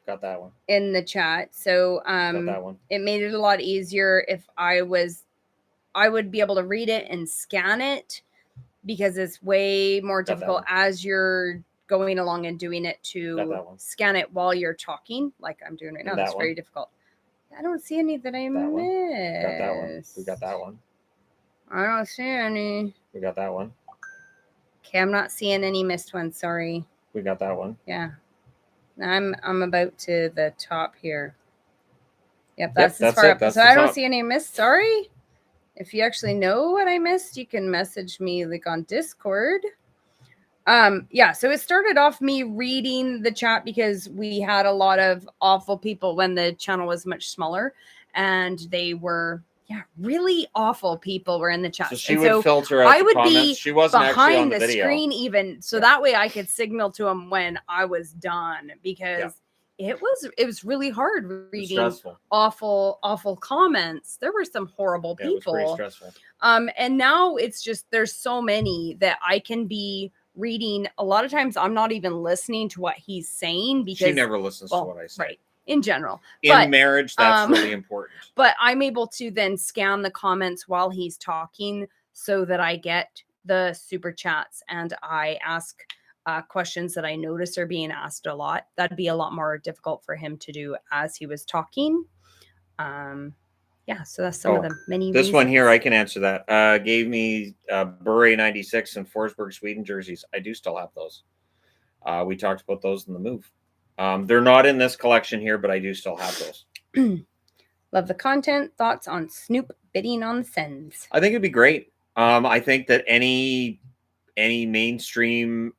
Got that one. In the chat. So got that one. It made it a lot easier if I would be able to read it and scan it, because it's way more difficult as you're going along and doing it to scan it while you're talking, like I'm doing right now. That's very difficult. I don't see any that I missed. Got that one. We got that one. I don't see any. We got that one. Okay, I'm not seeing any missed ones. Sorry. We got that one. Yeah. I'm about to the top here. Yep, that's as far up. So I don't see any missed. Sorry. If you actually know what I missed, you can message me like on Discord. Yeah, so it started off me reading the chat because we had a lot of awful people when the channel was much smaller, and they were really awful people were in the chat. So she would filter out the comments. She wasn't actually on the video. Screen even, so that way I could signal to them when I was done, because it was really hard reading awful comments. There were some horrible people. It was pretty stressful. And now it's just there's so many that I can be reading. A lot of times I'm not even listening to what he's saying, because she never listens to what I say. Right. In general. In marriage, that's really important. But I'm able to then scan the comments while he's talking so that I get the super chats, and I ask questions that I notice are being asked a lot. That'd be a lot more difficult for him to do as he was talking. So that's some of the many This reasons. one here, I can answer that. Gave me Bure 96 and Forsberg Sweden jerseys. I do still have those. We talked about those in the move. They're not in this collection here, but I do still have those. Love the content. Thoughts on Snoop bidding on the Sens? I think it'd be great. I think that any mainstream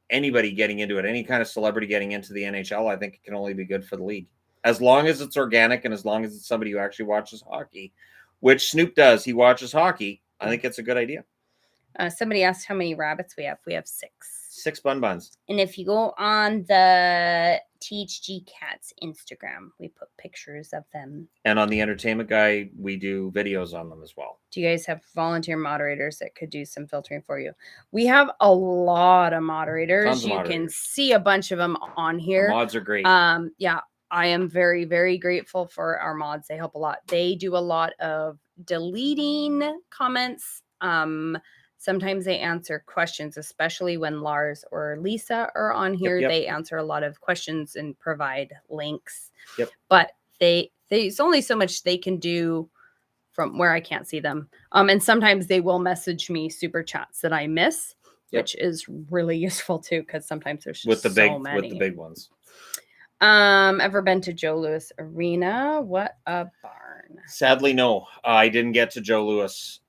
anybody getting into it, any kind of celebrity getting into the NHL, I think it can only be good for the league. As long as it's organic and as long as it's somebody who actually watches hockey, which Snoop does. He watches hockey. I think it's a good idea. Somebody asked how many rabbits we have. We have 6. 6 buns. And if you go on the THG Cats Instagram, we put pictures of them. And on the Entertainment Guy, we do videos on them as well. Do you guys have volunteer moderators that could do some filtering for you? We have a lot of moderators. You can see a bunch of them on here. The mods are great. Yeah, I am very, very grateful for our mods. They help a lot. They do a lot of deleting comments. Sometimes they answer questions, especially when Lars or Lisa are on here. Yep. They answer a lot of questions and provide links. Yep. But there's only so much they can do from where I can't see them. And sometimes they will message me super chats that I miss, which is really useful too, because sometimes there's just so many. With the big ones. Ever been to Joe Louis Arena? What a barn. Sadly, no. I didn't get to Joe Louis.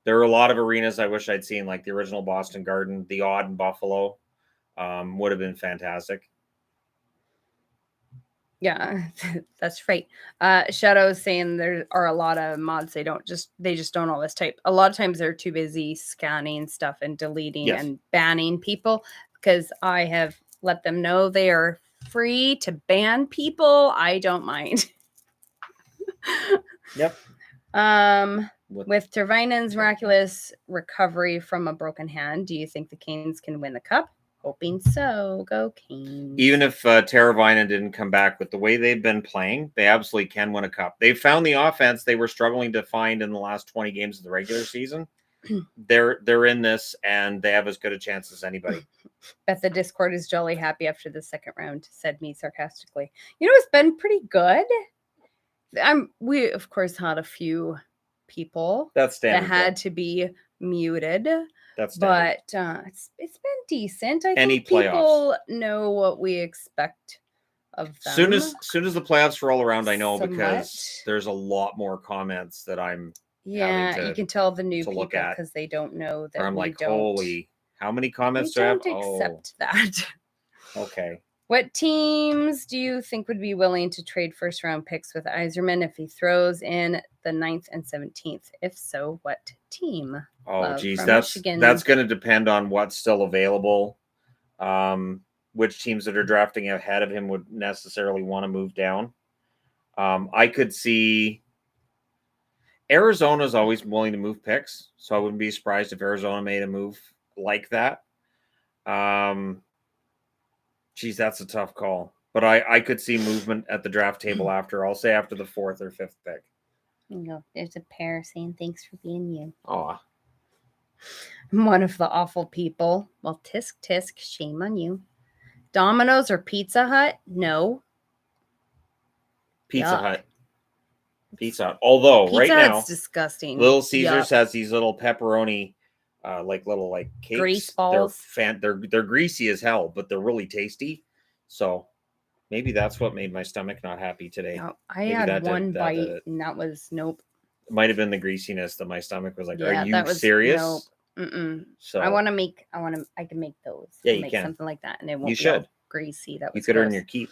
There are a lot of arenas I wish I'd seen, like the original Boston Garden, the Odd in Buffalo. Would have been fantastic. Yeah, that's right. Shadow's saying there are a lot of mods. They just don't always type. A lot of times they're too busy scanning stuff and deleting and banning people, because I have let them know they are free to ban people. I don't mind. Yep. With Tervainen's miraculous recovery from a broken hand, do you think the Canes can win the cup? Hoping so. Go Canes. Even if Teravainen didn't come back, with the way they've been playing, they absolutely can win a cup. They've found the offense they were struggling to find in the last 20 games of the regular season. They're in this, and they have as good a chance as anybody. Bet the Discord is jolly happy after the second round, said me sarcastically. You know, it's been pretty good. We, of course, had a few people that had to be muted. But it's been decent. I think people know what we expect of them. Soon as the playoffs roll around, I know, because there's a lot more comments that I'm you can tell the new people because they don't know that. I'm like, holy, how many comments do I have? Don't accept that. Okay. What teams do you think would be willing to trade first-round picks with Yzerman if he throws in the 9th and 17th? If so, what team? Oh, geez, that's going to depend on what's still available. Which teams that are drafting ahead of him would necessarily want to move down. I could see Arizona's always willing to move picks, so I wouldn't be surprised if Arizona made a move like that. Geez, that's a tough call. But I could see movement at the draft table after, I'll say after the 4th or 5th pick. You know, there's a pair saying thanks for being you. Aw. I'm one of the awful people. Well, tisk tisk, shame on you. Domino's or Pizza Hut? No. Pizza Hut. Pizza Hut. Although Pizza right Hut's now, disgusting. Little Caesars has these little pepperoni, little cakes. Grease balls. They're greasy as hell, but they're really tasty. So maybe that's what made my stomach not happy today. No, I had one bite, and that was nope. It might have been the greasiness that my stomach was like, yeah, "Are you serious?" Nope. Mm-mm. So I can make those. Yeah, you make can something like that, and it won't be all greasy. That was you could earn your keep.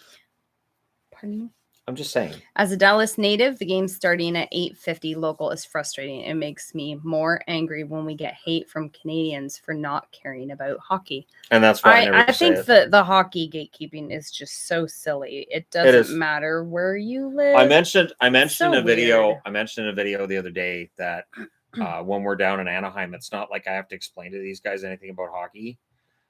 Pardon me? I'm just saying. As a Dallas native, the game starting at 8:50 local is frustrating. It makes me more angry when we get hate from Canadians for not caring about hockey. And that's why I think that the hockey gatekeeping is just so silly. It doesn't matter where you live. I mentioned in a video. I mentioned in a video the other day that when we're down in Anaheim, it's not like I have to explain to these guys anything about hockey.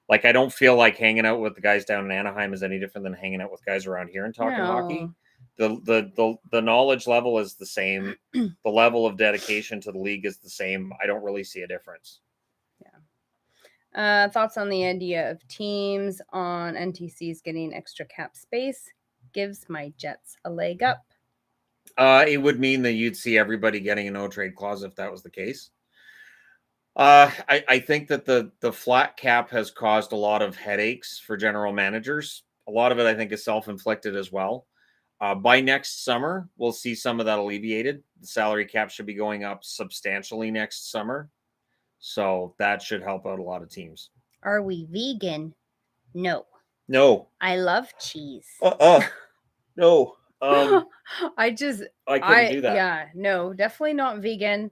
Like, I don't feel like hanging out with the guys down in Anaheim is any different than hanging out with guys around here and talking hockey. The knowledge level is the same. The level of dedication to the league is the same. I don't really see a difference. Yeah. Thoughts on the idea of teams on NTCs getting extra cap space gives my Jets a leg up. It would mean that you'd see everybody getting a no trade clause if that was the case. I think that the flat cap has caused a lot of headaches for general managers. A lot of it, I think, is self-inflicted as well. By next summer, we'll see some of that alleviated. The salary cap should be going up substantially next summer. So that should help out a lot of teams. Are we vegan? No. No. I love cheese. No. I couldn't do that. Yeah, no, definitely not vegan.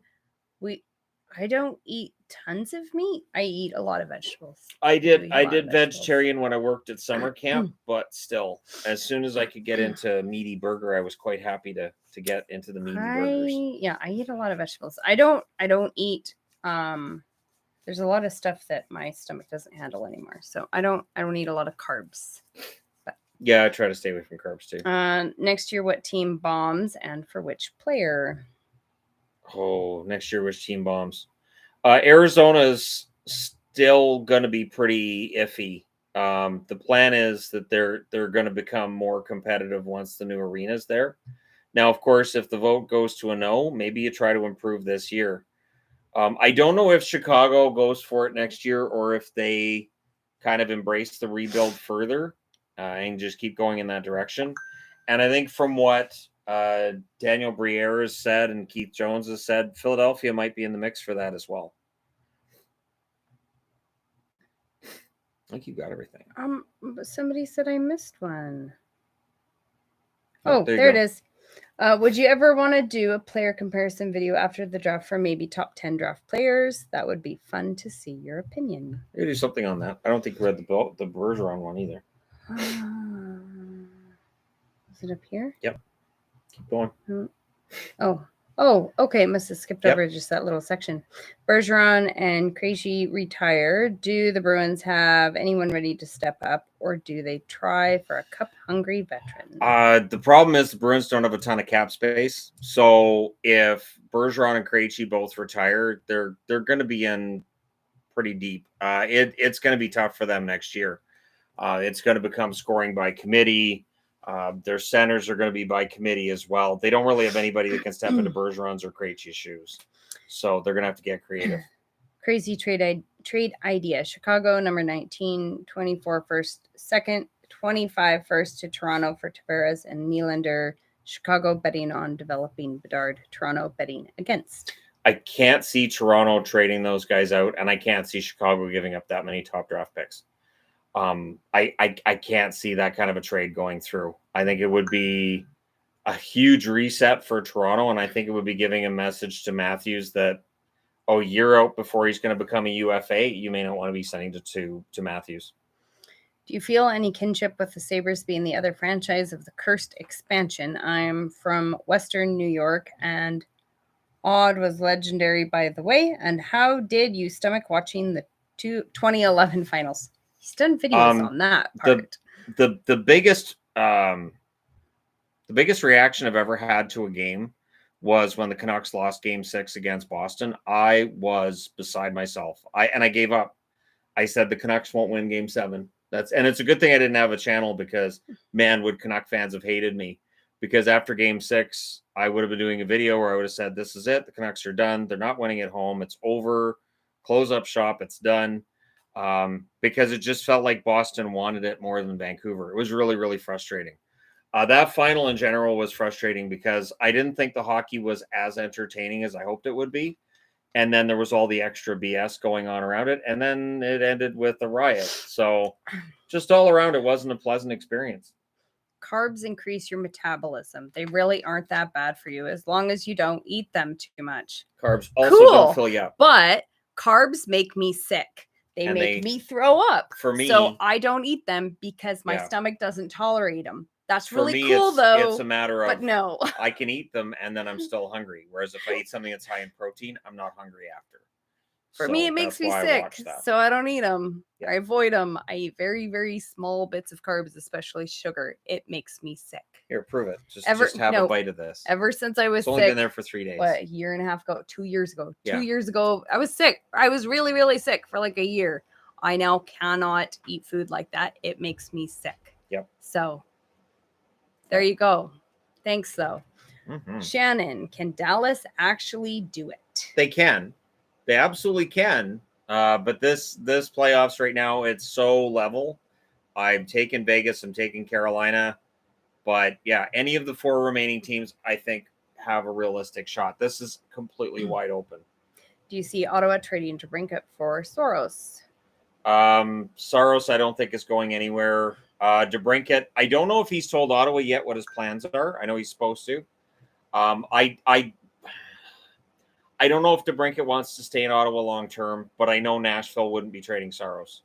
I don't eat tons of meat. I eat a lot of vegetables. I did vegetarian when I worked at summer camp, but still, as soon as I could get into meaty burger, I was quite happy to get into the meaty burgers. Yeah, I eat a lot of vegetables. I don't eat there's a lot of stuff that my stomach doesn't handle anymore. So I don't eat a lot of carbs. But yeah, I try to stay away from carbs too. Next year, what team bombs and for which player? Oh, next year which team bombs? Arizona's still going to be pretty iffy. The plan is that they're going to become more competitive once the new arena's there. Now, of course, if the vote goes to a no, maybe you try to improve this year. I don't know if Chicago goes for it next year or if they kind of embrace the rebuild further and just keep going in that direction. And I think from what Daniel Briere has said and Keith Jones has said, Philadelphia might be in the mix for that as well. I think you got everything. But somebody said I missed one. Oh, there it is. Would you ever want to do a player comparison video after the draft for maybe top 10 draft players? That would be fun to see your opinion. Maybe do something on that. I don't think we read the Bergeron one either. Is it up here? Yep. Keep going. Oh, okay. Must have skipped over just that little section. Bergeron and Krejci retired. Do the Bruins have anyone ready to step up, or do they try for a cup-hungry veteran? The problem is the Bruins don't have a ton of cap space. So if Bergeron and Krejci both retire, they're going to be in pretty deep. It's going to be tough for them next year. It's going to become scoring by committee. Their centers are going to be by committee as well. They don't really have anybody that can step into Bergeron's or Krejci's shoes. So they're going to have to get creative. Crazy trade idea. Chicago, number 19, 24 first, second, 25 first to Toronto for Tavares and Nylander. Chicago betting on developing Bedard. Toronto betting against. I can't see Toronto trading those guys out, and I can't see Chicago giving up that many top draft picks. I can't see that kind of a trade going through. I think it would be a huge reset for Toronto, and I think it would be giving a message to Matthews that, oh, you're out before he's going to become a UFA. You may not want to be sending to Matthews. Do you feel any kinship with the Sabres being the other franchise of the cursed expansion? I'm from Western New York, and Odd was legendary, by the way. And how did you stomach watching the 2011 finals? He's done videos on that part. The biggest reaction I've ever had to a game was when the Canucks lost Game 6 against Boston. I was beside myself. I gave up. I said the Canucks won't win Game 7. And it's a good thing I didn't have a channel, because man, would Canuck fans have hated me. Because after Game 6, I would have been doing a video where I would have said, this is it. The Canucks are done. They're not winning at home. It's over. Close up shop. It's done. Because it just felt like Boston wanted it more than Vancouver. It was really, really frustrating. That final in general was frustrating because I didn't think the hockey was as entertaining as I hoped it would be. And then there was all the extra BS going on around it. And then it ended with a riot. So just all around, it wasn't a pleasant experience. Carbs increase your metabolism. They really aren't that bad for you as long as you don't eat them too much. Carbs also don't fill you up. But carbs make me sick. They make me throw up. For me, so I don't eat them because my stomach doesn't tolerate them. That's really cool, though. It's a matter of, but no, I can eat them and then I'm still hungry. Whereas if I eat something that's high in protein, I'm not hungry after. For me, it makes me sick, so I don't eat them. Yeah. I avoid them. I eat very, very small bits of carbs, especially sugar. It makes me sick. Here, prove it. Just have a bite of this. Ever since I was sick. It's only been there for 3 days. What, a year and a half ago? 2 years ago. Yeah. 2 years ago, I was sick. I was really, really sick for like a year. I now cannot eat food like that. It makes me sick. Yep. So, there you go. Thanks, though. Mm-hmm. Shannon, can Dallas actually do it? They can. They absolutely can. But this playoffs right now, it's so level. I'm taking Vegas. I'm taking Carolina. But yeah, any of the 4 remaining teams, I think, have a realistic shot. This is completely wide open. Do you see Ottawa trading DeBrincat for Soros? Soros, I don't think is going anywhere. DeBrincat, I don't know if he's told Ottawa yet what his plans are. I know he's supposed to. I don't know if DeBrincat wants to stay in Ottawa long term, but I know Nashville wouldn't be trading Soros.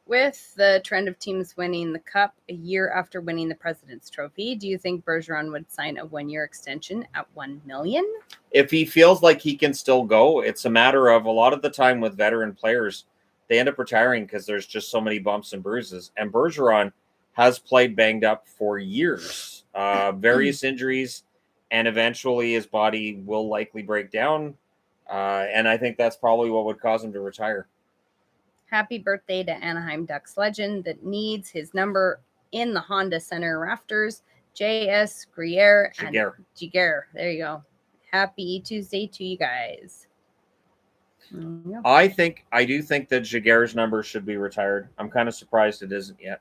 With the trend of teams winning the Cup a year after winning the President's Trophy, do you think Bergeron would sign a 1-year extension at $1 million? If he feels like he can still go, it's a matter of a lot of the time with veteran players, they end up retiring because there's just so many bumps and bruises. And Bergeron has played banged up for years, various injuries. And eventually his body will likely break down. And I think that's probably what would cause him to retire. Happy birthday to Anaheim Ducks legend that needs his number in the Honda Center rafters. J.S. Grier. Giguere. There you go. Happy Tuesday to you guys. Yeah. I do think that Giguere's number should be retired. I'm kind of surprised it isn't yet.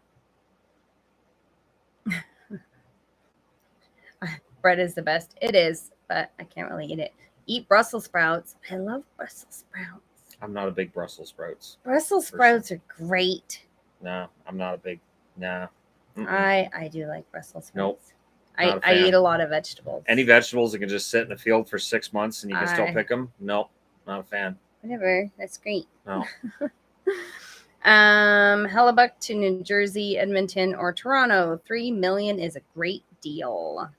Bread is the best. It is, but I can't really eat it. Eat Brussels sprouts. I love Brussels sprouts. I'm not a big Brussels sprouts. Brussels sprouts are great. No, I'm not a big. Nah. I do like Brussels sprouts. Nope. I eat a lot of vegetables. Any vegetables that can just sit in the field for 6 months and you can still pick them? Nope, not a fan. Whatever. That's great. No. Hellebuck to New Jersey, Edmonton, or Toronto. $3 million is a great deal.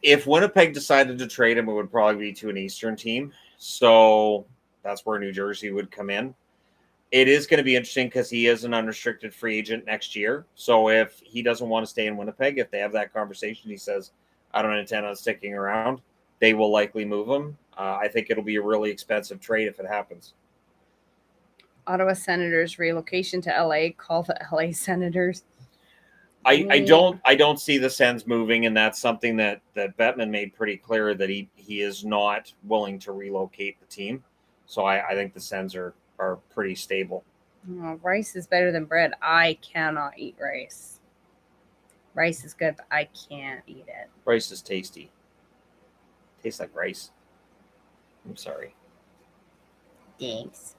If Winnipeg decided to trade him, it would probably be to an Eastern team. So that's where New Jersey would come in. It is going to be interesting because he is an unrestricted free agent next year. So if he doesn't want to stay in Winnipeg, if they have that conversation, he says, I don't intend on sticking around, they will likely move him. I think it'll be a really expensive trade if it happens. Ottawa Senators relocation to LA. Call the LA Senators. I don't see the Sens moving, and that's something that Bettman made pretty clear that he is not willing to relocate the team. So I think the Sens are pretty stable. Oh, rice is better than bread. I cannot eat rice. Rice is good, but I can't eat it. Rice is tasty. Tastes like rice. I'm sorry. Thanks.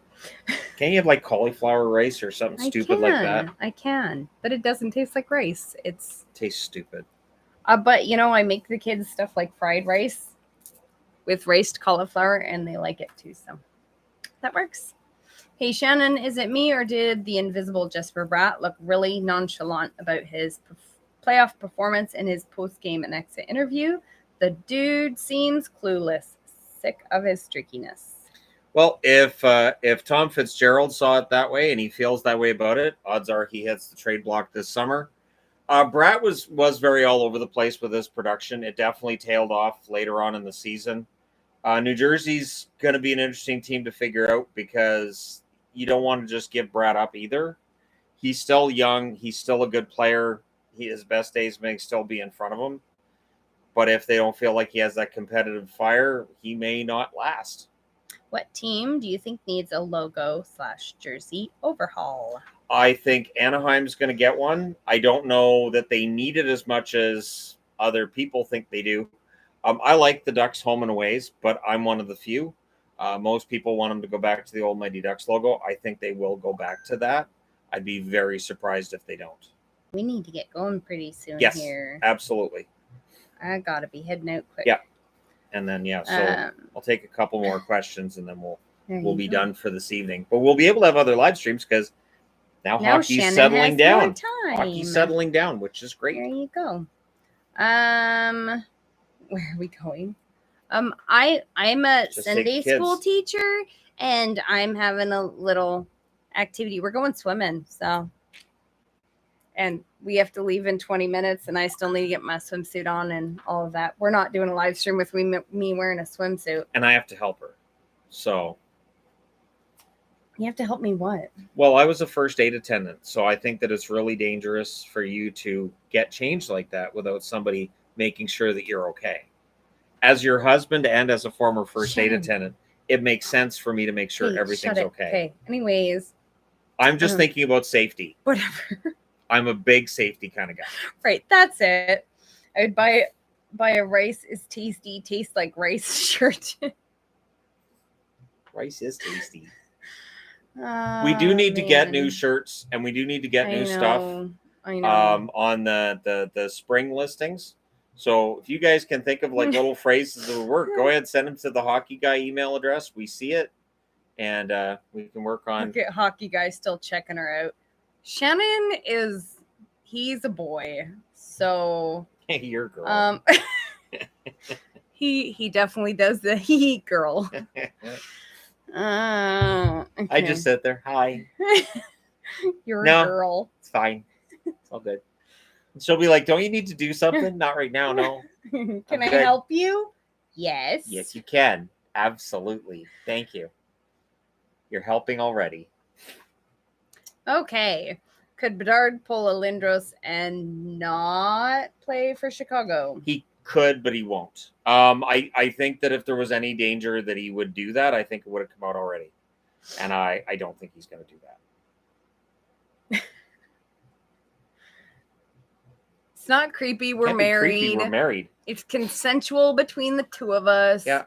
Can you have like cauliflower rice or something stupid like that? I can, but it doesn't taste like rice. It tastes stupid. But you know, I make the kids stuff like fried rice with riced cauliflower, and they like it too. So that works. Hey Shannon, is it me or did the invisible Jesper Bratt look really nonchalant about his playoff performance in his post-game and exit interview? The dude seems clueless, sick of his streakiness. Well, if Tom Fitzgerald saw it that way and he feels that way about it, odds are he hits the trade block this summer. Bratt was very all over the place with his production. It definitely tailed off later on in the season. New Jersey's going to be an interesting team to figure out because you don't want to just give Bratt up either. He's still young. He's still a good player. His best days may still be in front of him. But if they don't feel like he has that competitive fire, he may not last. What team do you think needs a logo/jersey overhaul? I think Anaheim's going to get one. I don't know that they need it as much as other people think they do. I like the Ducks home and aways, but I'm one of the few. Most people want them to go back to the old Mighty Ducks logo. I think they will go back to that. I'd be very surprised if they don't. We need to get going pretty soon here. Yes, absolutely. I got to be heading out quick. Yeah. And then, so I'll take a couple more questions and then we'll be done for this evening. But we'll be able to have other live streams because now hockey's Shannon settling down. Hockey's settling down, which is great. There you go. Where are we going? I'm a Sunday school teacher and I'm having a little activity. We're going swimming, so. And we have to leave in 20 minutes, and I still need to get my swimsuit on and all of that. We're not doing a live stream with me wearing a swimsuit. And I have to help her. So. You have to help me what? Well, I was a first aid attendant, so I think that it's really dangerous for you to get changed like that without somebody making sure that you're okay. As your husband and as a former first aid attendant, it makes sense for me to make sure everything's okay. Okay. Anyways. I'm just thinking about safety. Whatever. I'm a big safety kind of guy. Right. That's it. I would buy a rice is tasty, tastes like rice shirt. Rice is tasty. We do need to get new shirts and we do need to get new stuff. I know. On the spring listings. So if you guys can think of like little phrases that would work, go ahead, send them to the Hockey Guy email address. We see it and we can work on. Look at Hockey Guy still checking her out. Shannon he's a boy, so hey, you're a girl. he definitely does the he girl. Okay. I just sit there. Hi. You're a girl. It's fine. It's all good. And she'll be like, "Don't you need to do something?" Not right now, no. Can I help you? Yes. Yes, you can. Absolutely. Thank you. You're helping already. Okay. Could Bedard pull a Lindros and not play for Chicago? He could, but he won't. I think that if there was any danger that he would do that, I think it would have come out already. And I don't think he's going to do that. It's not creepy. We're married. We're married. It's consensual between the two of us. Yeah.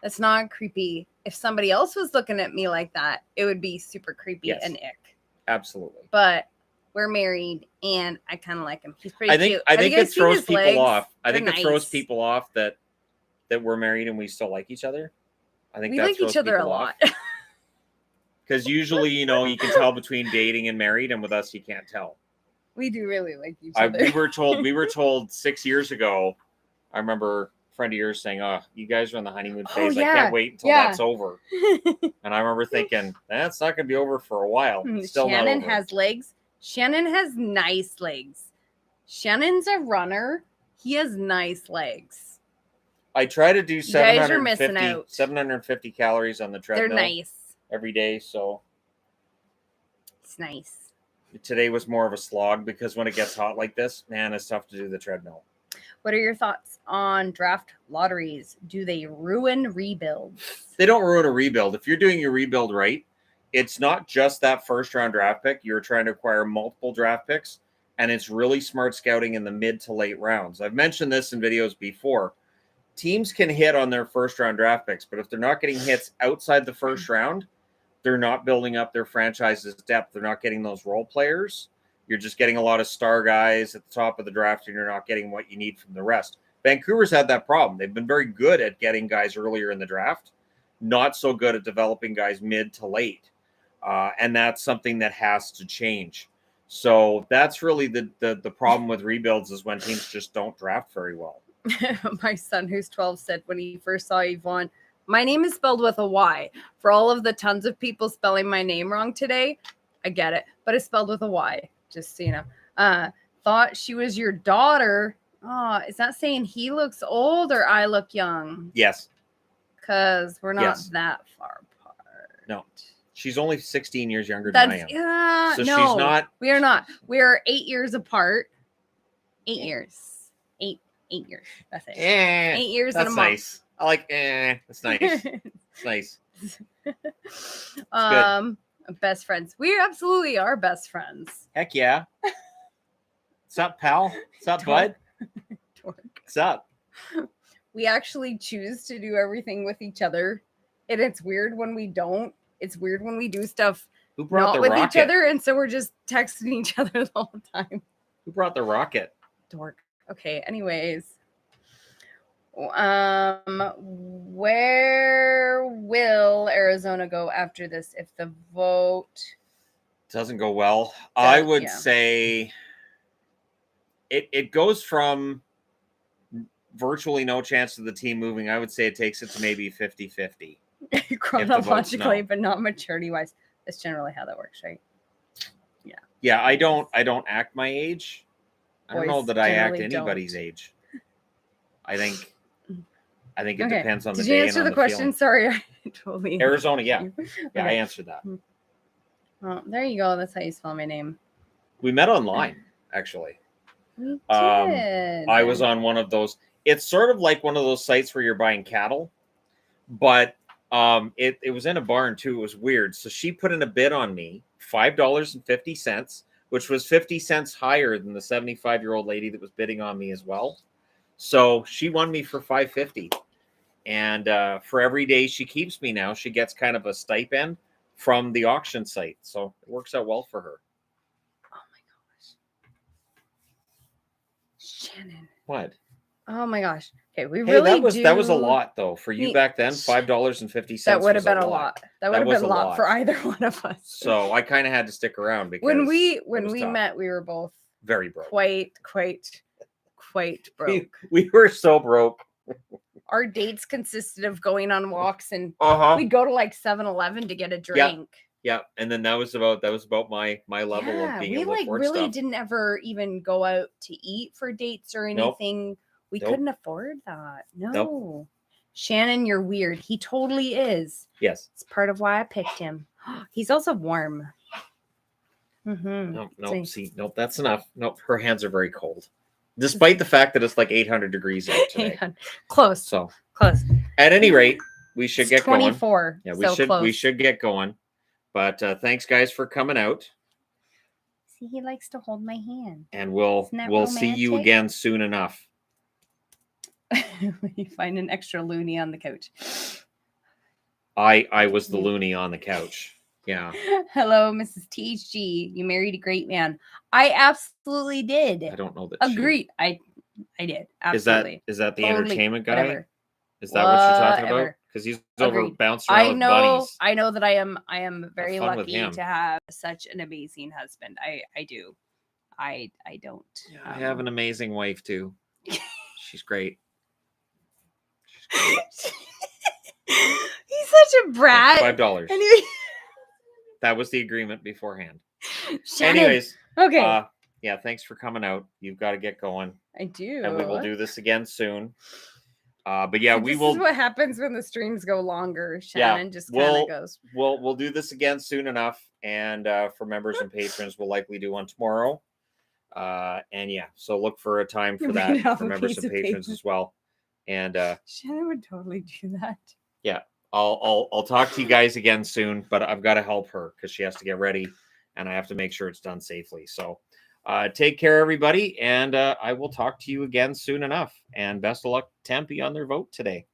That's not creepy. If somebody else was looking at me like that, it would be super creepy and ick. Absolutely. But we're married, and I kind of like him. He's pretty cute. I think it throws people legs? off. I think They're it throws people off that we're married and we still like each other. I think we like each other a lot. Because usually, you can tell between dating and married, and with us, you can't tell. We do really like each other. We were told 6 years ago. I remember a friend of yours saying, "Oh, you guys are in the honeymoon phase. I can't wait until that's over." And I remember thinking, that's not going to be over for a while. Still Shannon not over. has legs. Shannon has nice legs. Shannon's a runner. He has nice legs. I try to do 750 calories on the treadmill. They're nice. Every day, so. It's nice. Today was more of a slog because when it gets hot like this, man, it's tough to do the treadmill. What are your thoughts on draft lotteries? Do they ruin rebuilds? They don't ruin a rebuild. If you're doing your rebuild right, it's not just that first round draft pick. You're trying to acquire multiple draft picks, and it's really smart scouting in the mid to late rounds. I've mentioned this in videos before. Teams can hit on their first round draft picks, but if they're not getting hits outside the first round, they're not building up their franchise's depth. They're not getting those role players. You're just getting a lot of star guys at the top of the draft, and you're not getting what you need from the rest. Vancouver's had that problem. They've been very good at getting guys earlier in the draft, not so good at developing guys mid to late. And that's something that has to change. So that's really the problem with rebuilds, is when teams just don't draft very well. My son, who's 12, said when he first saw Yvonne, my name is spelled with a Y. For all of the tons of people spelling my name wrong today, I get it, but it's spelled with a Y, just so you know. Thought she was your daughter. Oh, is that saying he looks old or I look young? Yes. Because we're not that far apart. No. She's only 16 years younger than I am. So no, she's not. We are not. We are 8 years apart. 8 years. 8 years. That's it. 8 years and a month. That's nice. I like that's nice. It's nice. It's good. Best friends. We absolutely are best friends. Heck yeah. What's up, pal? What's up, bud? What's up? We actually choose to do everything with each other. And it's weird when we don't. It's weird when we do stuff not with each other. And so we're just texting each other the whole time. Who brought the rocket? Dork. Okay, anyways. Where will Arizona go after this if the vote doesn't go well? I would say it goes from virtually no chance of the team moving. I would say it takes it to maybe 50-50. Chronologically, but not maturity-wise. That's generally how that works, right? Yeah. Yeah, I don't act my age. I don't know that I act anybody's age. I think it depends on the day. Did you answer the question? Feeling. Sorry, I totally. Arizona, yeah. Yeah, I answered that. Well, there you go. That's how you spell my name. We met online, actually. We did. I was on one of those. It's sort of like one of those sites where you're buying cattle, but it was in a barn too. It was weird. So she put in a bid on me, $5.50, which was 50 cents higher than the 75-year-old lady that was bidding on me as well. So she won me for $5.50. And for every day she keeps me now, she gets kind of a stipend from the auction site. So it works out well for her. Oh my gosh. Shannon. What? Oh my gosh. Okay, that was a lot though for you back then. $5.50. That would have been a lot. That would have been a lot for either one of us. So I kind of had to stick around because when we met, we were both very broke. Quite broke. We were so broke. Our dates consisted of going on walks and we'd go to like 7-Eleven to get a drink. Yeah, and then that was about my level of being able to afford really stuff. didn't ever even go out to eat for dates or anything. Nope. We couldn't afford that. No. Nope. Shannon, you're weird. He totally is. Yes. It's part of why I picked him. He's also warm. Nope, that's enough. Nope, her hands are very cold. Despite the fact that it's like 800 degrees out today. Close. So close. At any rate, we should get 24. Going. Yeah, we should get going. But thanks guys for coming out. See, he likes to hold my hand. And we'll see you again soon enough. You find an extra loony on the couch. I was the loony on the couch. Yeah. Hello, Mrs. THG. You married a great man. I absolutely did. I don't know that. Agreed. I did. Absolutely. Is that the entertainment guy? Whatever. Is that what you're talking about? Because he's over bouncing around with bunnies. I know that I am very lucky to have such an amazing husband. I do. I don't. Yeah, I have an amazing wife too. She's great. He's such a brat. $5. That was the agreement beforehand. Shannon. Anyways, okay. Yeah, thanks for coming out. You've got to get going. I do. And we will do this again soon. But yeah, this is what happens when the streams go longer. Shannon just kind of goes. We'll do this again soon enough. And for members and patrons, we'll likely do one tomorrow. And yeah, so look for a time for that for members and patrons as well. And Shannon would totally do that. Yeah, I'll talk to you guys again soon, but I've got to help her because she has to get ready, and I have to make sure it's done safely. So take care, everybody, and I will talk to you again soon enough. And best of luck, Tempe, on their vote today.